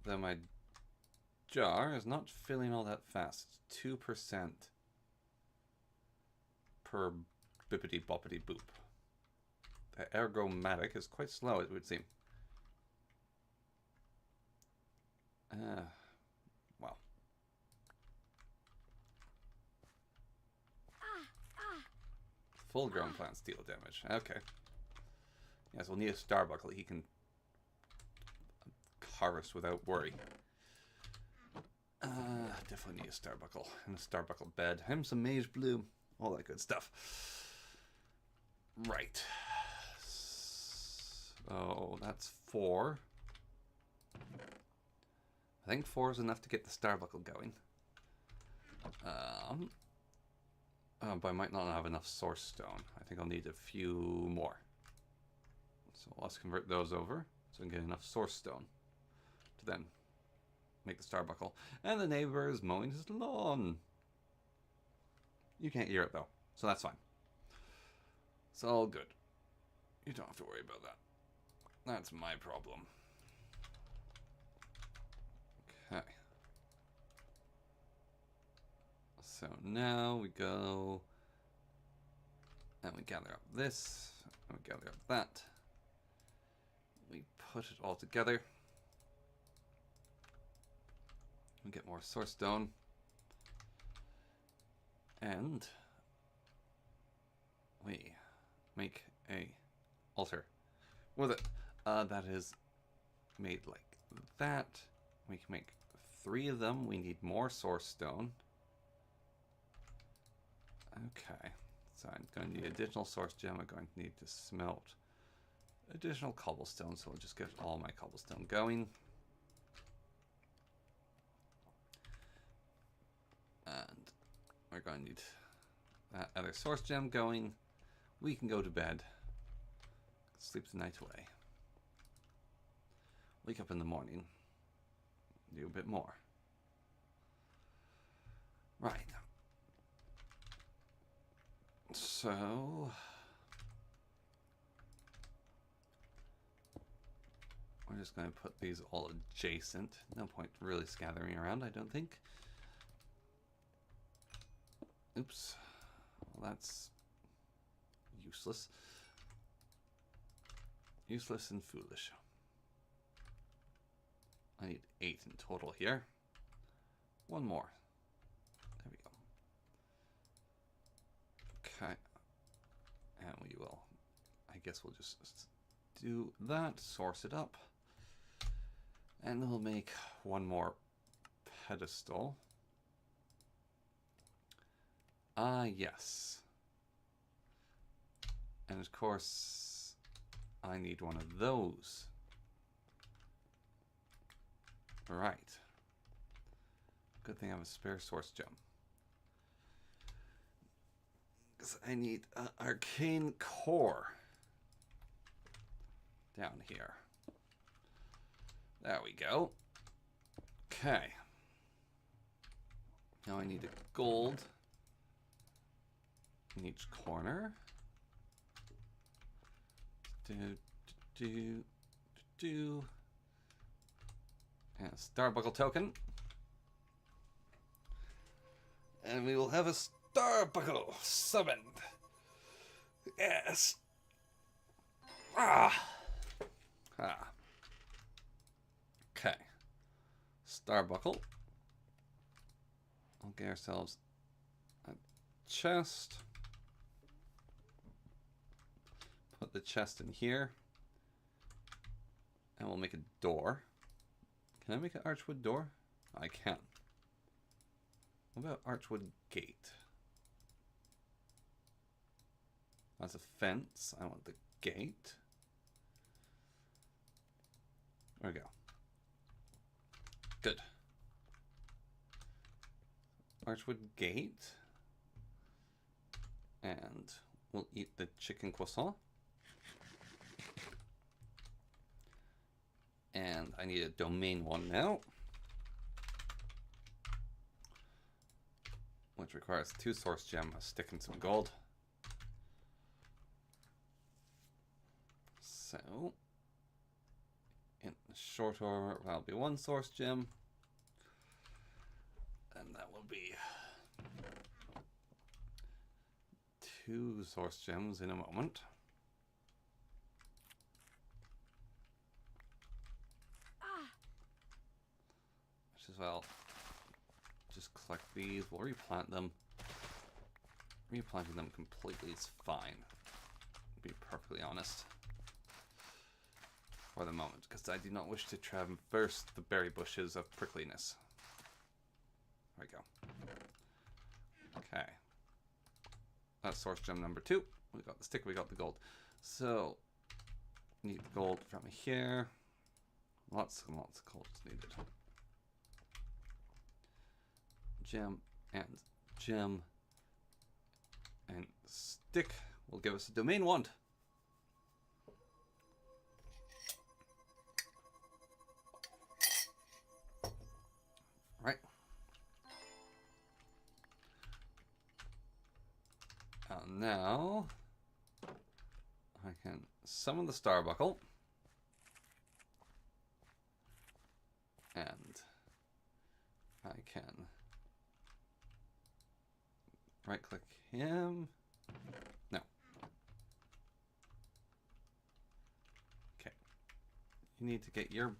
Though my jar is not filling all that fast. 2% per bippity boppity boop. The ergomatic is quite slow, it would seem. Well. Full-grown plants deal damage. Okay. Yes, we'll need a star buckle he can harvest without worry. Definitely need a star buckle and a star buckle bed. Him some mage bloom. All that good stuff. Right. So that's 4. I think 4 is enough to get the star buckle going. But I might not have enough source stone. I think I'll need a few more. So let's convert those over so we can get enough source stone to then make the star buckle. And the neighbor is mowing his lawn. You can't hear it though, so that's fine. It's all good. You don't have to worry about that. That's my problem. Okay. So now we go and we gather up this, and we gather up that. We put it all together. We get more source stone. And we make a altar with it. That is made like that. We can make 3 of them. We need more source stone. Okay, so I'm going to need additional source gem. I'm going to need to smelt additional cobblestone, so I'll just get all my cobblestone going. And we're going to need that other source gem going. We can go to bed. Sleep the night away. Wake up in the morning. Do a bit more. Right. So we're just going to put these all adjacent. No point really scattering around, I don't think. Oops. Well, that's useless. Useless and foolish. I need 8 in total here. 1 more. There we go. Okay. And we will, I guess we'll just do that, source it up. And we'll make 1 more pedestal. Yes. And of course, I need 1 of those. Right. Good thing I have a spare source gem. Because I need an arcane core down here. There we go. Okay. Now I need a gold in each corner. And a Starbuckle token. And we will have a Starbuckle summoned. Yes. Okay. Starbuckle. We'll get ourselves a chest. Put the chest in here. And we'll make a door. Can I make an archwood door? I can. What about archwood gate? That's a fence. I want the gate. There we go. Good. Archwood gate. And we'll eat the chicken croissant. And I need a domain 1 now. Which requires 2 source gem, a stick, and some gold. So, in short order, that'll be 1 source gem. And that will be 2 source gems in a moment. Which as well, just collect these, we'll replant them. Replanting them completely is fine, to be perfectly honest. For the moment, because I do not wish to traverse the berry bushes of prickliness. There we go. Okay. That's source gem number 2. We got the stick, we got the gold. So, need the gold from here. Lots and lots of gold needed. Gem and stick will give us a domain 1. Right. Now I can summon the Starbuckle and can right click him. No. Okay. You need to get your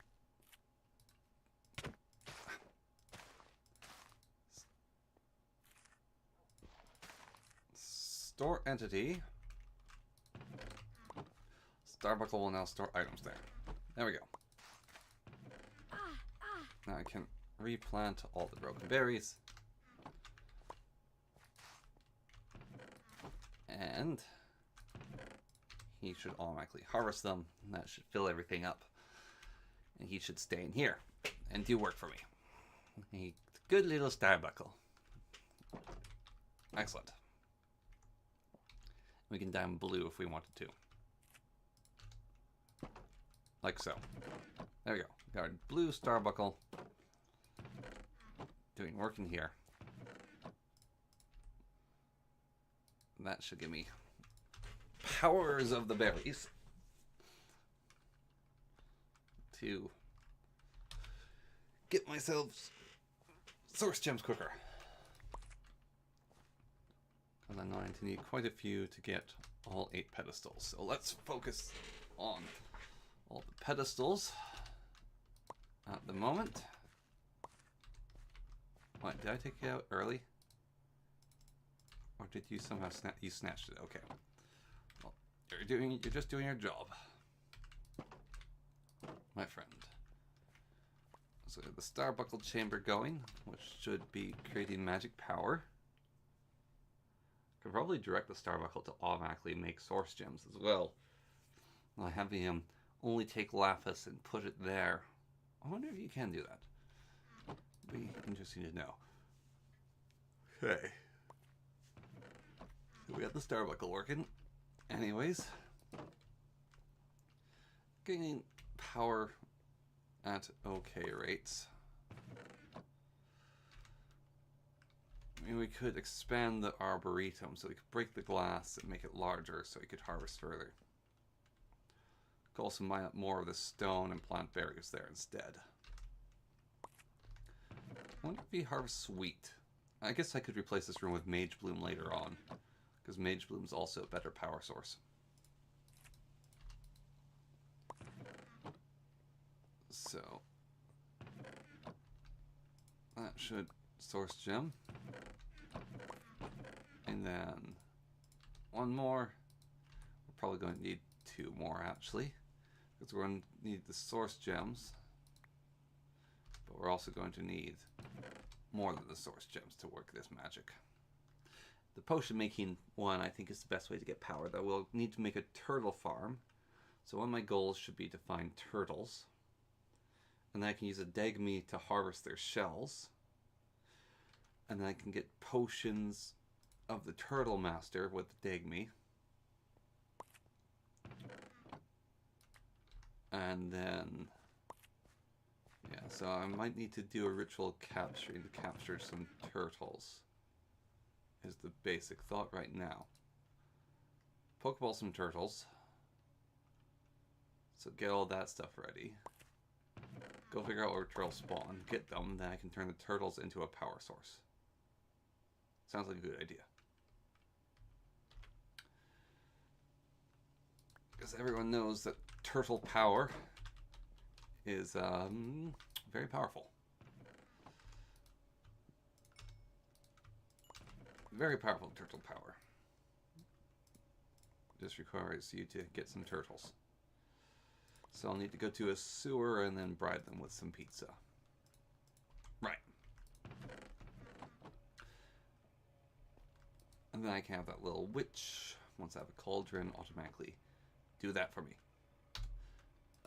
store entity. Starbuckle will now store items there. There we go. Now I can replant all the broken berries. And he should automatically harvest them. And that should fill everything up. And he should stay in here and do work for me. A good little Starbuckle. Excellent. We can dye him blue if we wanted to. Like so. There we go. Got our blue Starbuckle. Doing work in here. That should give me powers of the berries to get myself source gems quicker. Because I'm going to need quite a few to get all 8 pedestals. So let's focus on all the pedestals at the moment. What, did I take it out early? Or did you somehow you snatched it? Okay. Well, you're just doing your job, my friend. So the Starbuckle chamber going, which should be creating magic power. Could probably direct the Starbuckle to automatically make source gems as well. By having him only take lapis and put it there. I wonder if you can do that. Be interesting to know. Okay. We got the Starbuckle working. Anyways. Gaining power at okay rates. I mean, we could expand the arboretum so we could break the glass and make it larger so we could harvest further. Could also mine up more of the stone and plant berries there instead. I wonder if we harvest wheat. I guess I could replace this room with Mage Bloom later on, because Mage Bloom is also a better power source. So that should source gem. And then one more. We're probably going to need 2 more actually, because we're going to need the source gems, but we're also going to need more than the source gems to work this magic. The potion making one I think is the best way to get power, though. We'll need to make a turtle farm. So one of my goals should be to find turtles, and then I can use a degme to harvest their shells, and then I can get potions of the Turtle Master with the degme. And then, yeah, so I might need to do a ritual capturing to capture some turtles, is the basic thought right now. Pokeball some turtles. So get all that stuff ready. Go figure out where turtles spawn, get them, then I can turn the turtles into a power source. Sounds like a good idea. Because everyone knows that turtle power is very powerful. Very powerful turtle power. Just requires you to get some turtles. So I'll need to go to a sewer and then bribe them with some pizza. Right. And then I can have that little witch, once I have a cauldron, automatically do that for me.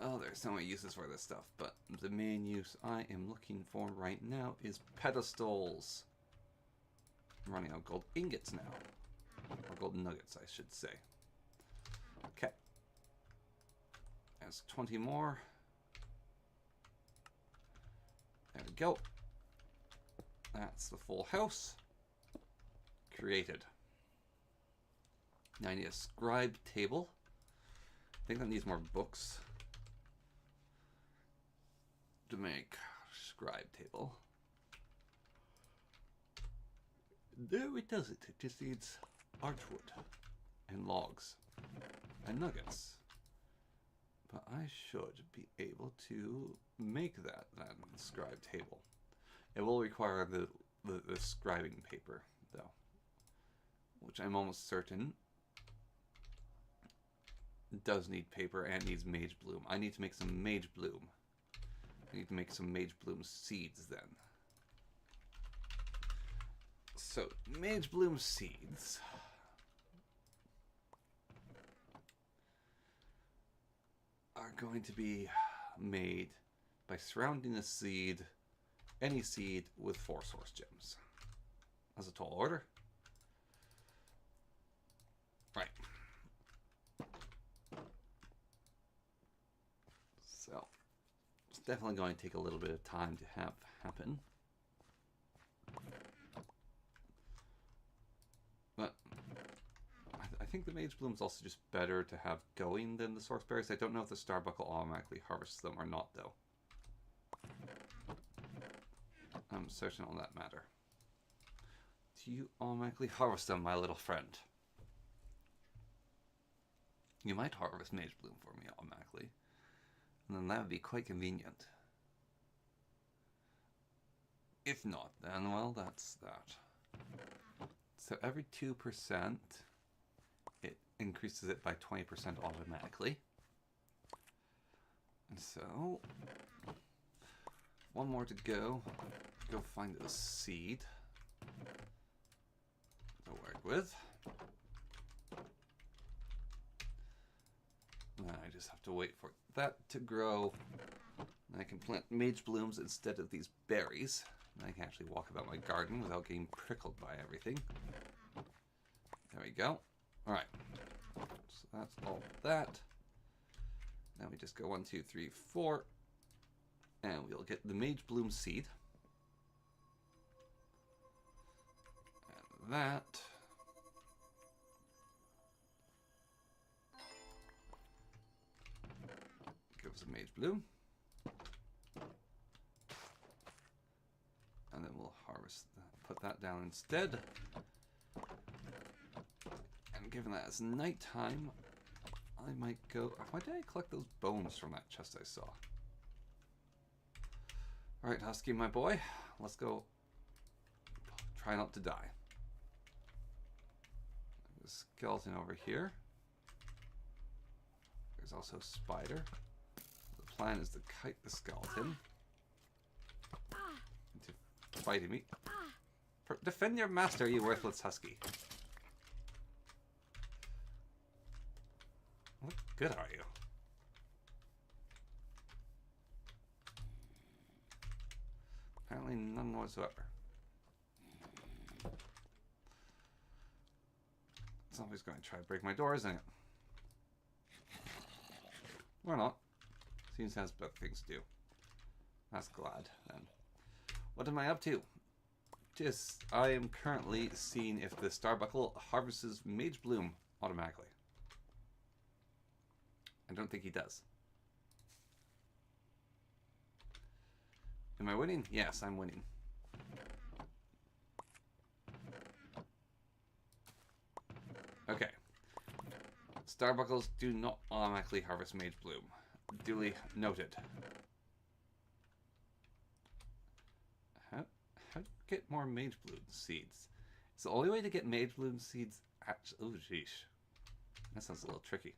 Oh, there's so many uses for this stuff, but the main use I am looking for right now is pedestals. I'm running out of gold ingots now. Or gold nuggets, I should say. Okay. There's 20 more. There we go. That's the full house. Created. Now I need a scribe table. I think that needs more books to make scribe table. No, it doesn't. It just needs archwood and logs and nuggets. But I should be able to make that then scribe table. It will require the scribing paper, though, which I'm almost certain does need paper and needs mage bloom. I need to make some mage bloom. I need to make some mage bloom seeds then. So, mage bloom seeds are going to be made by surrounding the seed, any seed, with 4 source gems. That's a tall order. Right. So, it's definitely going to take a little bit of time to have happen. But I think the Mage Bloom is also just better to have going than the Source Berries. I don't know if the Starbuckle automatically harvests them or not, though. I'm certain on that matter. Do you automatically harvest them, my little friend? You might harvest Mage Bloom for me automatically. And then that would be quite convenient. If not, then, well, that's that. So every 2%, it increases it by 20% automatically. And so, one more to go. Go find a seed to work with. And then I just have to wait for that to grow. And I can plant mage blooms instead of these berries. And I can actually walk about my garden without getting prickled by everything. There we go. Alright. So that's all that. Now we just go 1, 2, 3, 4. And we'll get the mage bloom seed. And that. Gives a mage bloom. And then we'll harvest that, put that down instead. And given that it's nighttime, I might go. Why did I collect those bones from that chest I saw? Alright, Husky, my boy. Let's go try not to die. There's a skeleton over here. There's also a spider. The plan is to kite the skeleton into fighting me. Defend your master, you worthless husky. What good are you? Apparently none whatsoever. Somebody's going to try to break my door, isn't it? Or not. Seems to have better things to do. That's glad, then. What am I up to? Just, I am currently seeing if the Starbuckle harvests Mage Bloom automatically. I don't think he does. Am I winning? Yes, I'm winning. Okay. Starbuckles do not automatically harvest Mage Bloom. Duly noted. How do you get more Mage Bloom seeds? It's the only way to get Mage Bloom seeds. Oh, sheesh. That sounds a little tricky.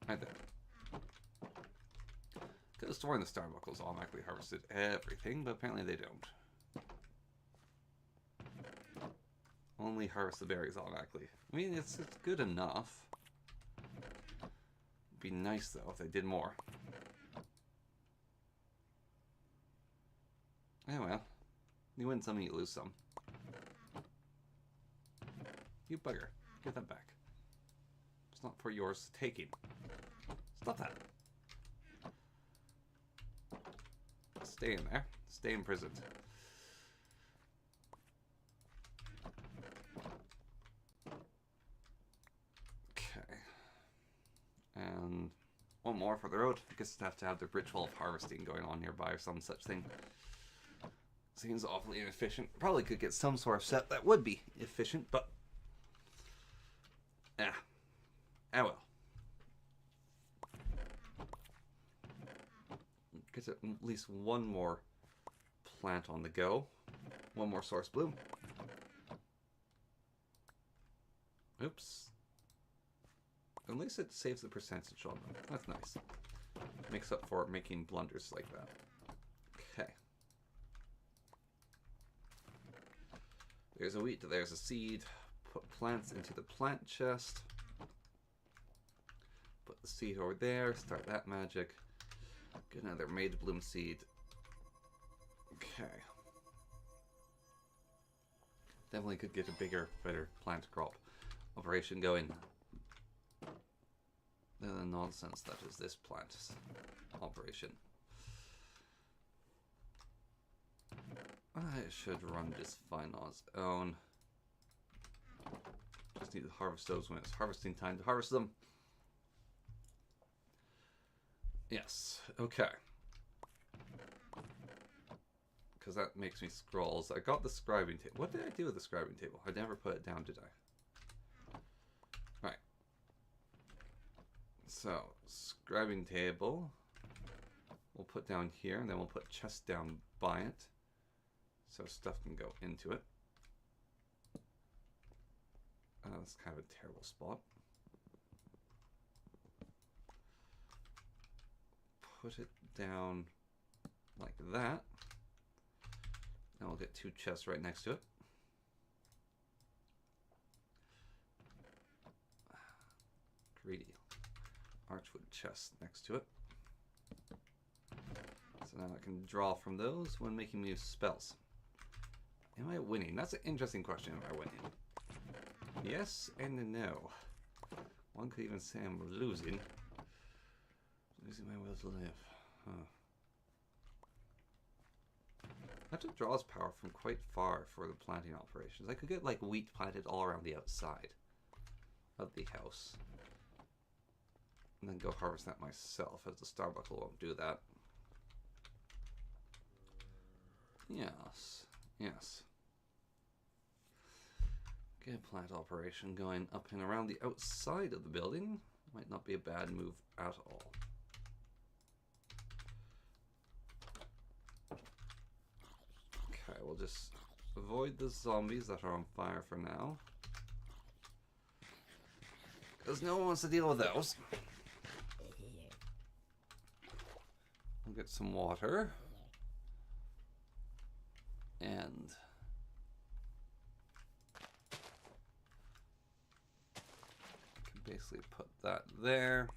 Right there. Could have sworn the Starbuckles automatically harvested everything, but apparently they don't. Only harvest the berries automatically. I mean, it's good enough. It'd be nice, though, if they did more. Oh well. You win some, you lose some. You bugger. Give that back. It's not for yours taking. Stop that. Stay in there. Stay imprisoned. Okay. And one more for the road. I guess I have to have the ritual of harvesting going on nearby or some such thing. Seems awfully inefficient. Probably could get some sort of set that would be efficient, but ah, well. Get at least one more plant on the go. One more source bloom. Oops. At least it saves the percentage on them. That's nice. Makes up for making blunders like that. Okay. There's a wheat, there's a seed. Put plants into the plant chest. Put the seed over there. Start that magic. Get another made bloom seed. Okay. Definitely could get a bigger, better plant crop operation going than the nonsense that is this plant operation. I should run this fine on its own. Just need to harvest those when it's harvesting time to harvest them. Yes, okay. Because that makes me scrolls. I got the scribing table. What did I do with the scribing table? I never put it down, did I? Right. So, scribing table. We'll put down here, and then we'll put chest down by it. So stuff can go into it. That's kind of a terrible spot. Put it down like that. And we'll get two chests right next to it. Greedy. Archwood chest next to it. So now I can draw from those when making use spells. Am I winning? That's an interesting question. Am I winning? Yes and no. One could even say I'm losing. Losing my will to live. Huh. That just draws power from quite far for the planting operations. I could get like wheat planted all around the outside of the house. And then go harvest that myself, as the Starbuckle won't do that. Yes. Yes. Get a plant operation going up and around the outside of the building. Might not be a bad move at all. Okay, we'll just avoid the zombies that are on fire for now. Because no one wants to deal with those. We'll get some water. And I can basically put that there.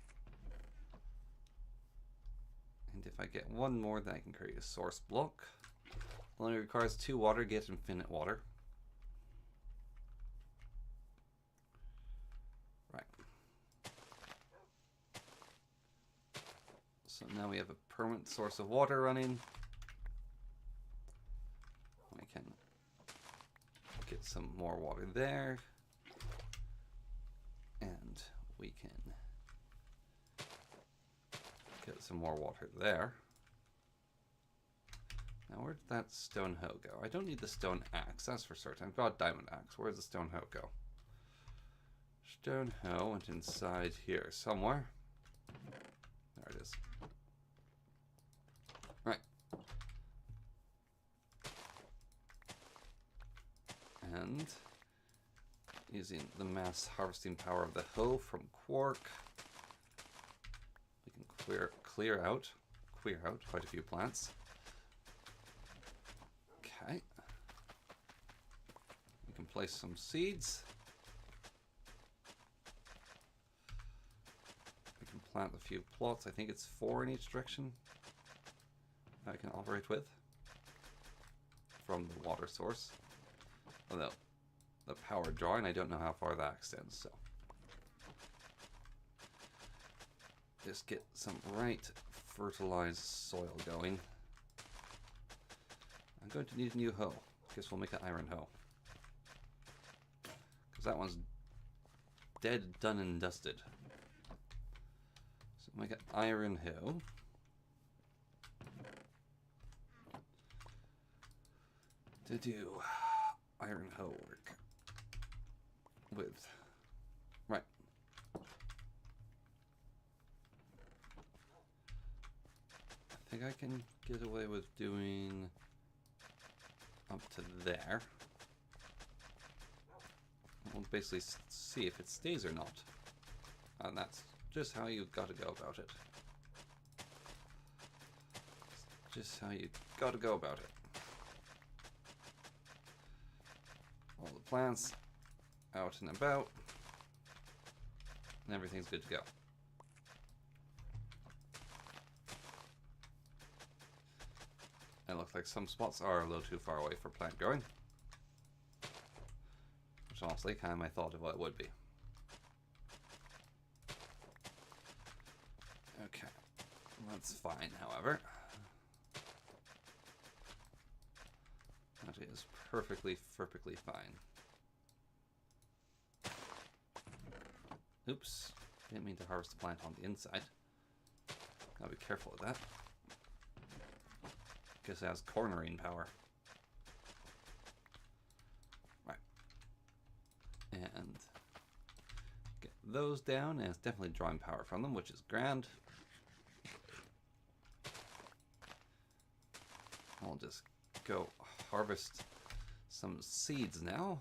And if I get one more, then I can create a source block. Only requires 2 water, get infinite water. Right. So now we have a permanent source of water running. I can get some more water there. And we can get some more water there. Now, where did that stone hoe go? I don't need the stone axe, that's for certain. I've got a diamond axe. Where does the stone hoe go? Stone hoe went inside here somewhere. There it is. Right. And using the mass harvesting power of the hoe from quark, we can clear out quite a few plants. Okay. We can place some seeds. We can plant a few plots. I think it's 4 in each direction I can operate with from the water source. Although the power drawing, I don't know how far that extends, so just get some right fertilized soil going. I'm going to need a new hoe. Guess we'll make an iron hoe. Because that one's dead, done, and dusted. So make an iron hoe. to do iron hoe work with. Right. I think I can get away with doing up to there. We'll basically see if it stays or not. And that's just how you gotta go about it. Just how you gotta go about it. All the plants out and about, and everything's good to go. It looks like some spots are a little too far away for plant growing, which honestly kind of my thought of what it would be. Okay, that's fine, however. That is perfectly fine. Oops, didn't mean to harvest the plant on the inside. Gotta be careful with that. Guess it has cornering power. Right. And get those down, and it's definitely drawing power from them, which is grand. I'll just go harvest some seeds now.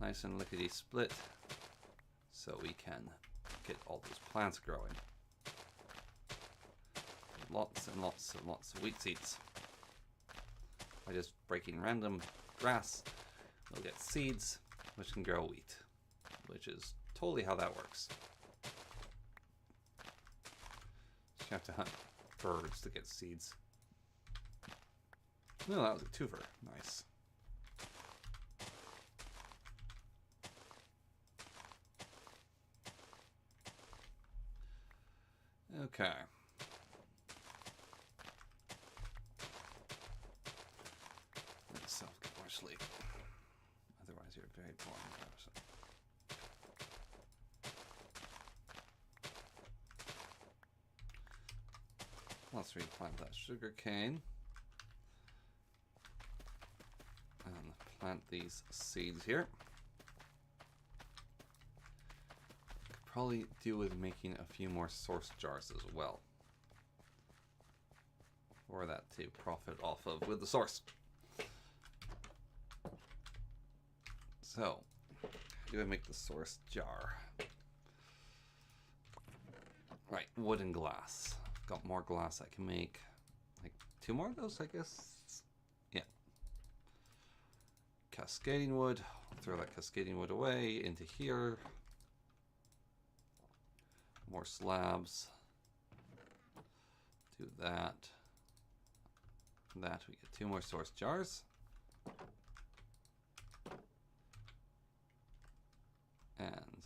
Nice and lickety split, so we can get all those plants growing. Lots and lots and lots of wheat seeds. By just breaking random grass, we'll get seeds, which can grow wheat, which is totally how that works. You have to hunt birds to get seeds. No, that was a twofer. Nice. Okay. Let yourself get more sleep. Otherwise, you're a very boring person. Let's replant that sugar cane. And plant these seeds here. Could probably do with making a few more source jars as well. For that to profit off of with the source. So, how do I make the source jar? Right, wood and glass. Got more glass I can make. Like 2 more of those, I guess. Yeah. Cascading wood. I'll throw that cascading wood away into here. More slabs. Do that. That. We get 2 more source jars. And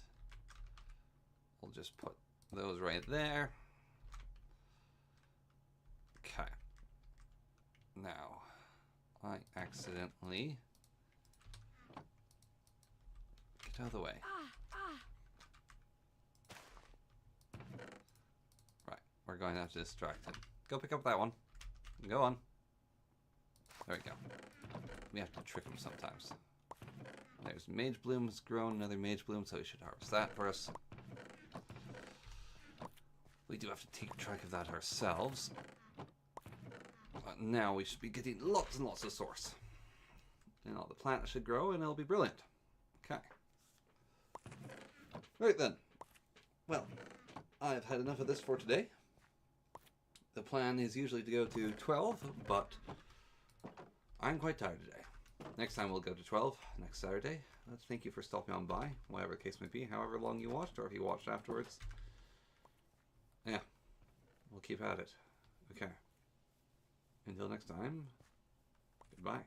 we'll just put those right there. Okay. Now, I accidentally get out of the way. Right, we're going to have to distract him. Go pick up that one. Go on. There we go. We have to trick him sometimes. There's Mage Bloom has grown, another Mage Bloom, so we should harvest that for us. We do have to take track of that ourselves. But now we should be getting lots and lots of source. And all the plants should grow and it'll be brilliant. Okay. Right then. Well, I've had enough of this for today. The plan is usually to go to 12, but I'm quite tired today. Next time we'll go to 12, next Saturday. Thank you for stopping on by, whatever the case may be, however long you watched, or if you watched afterwards. Yeah, we'll keep at it. Okay. Until next time, goodbye.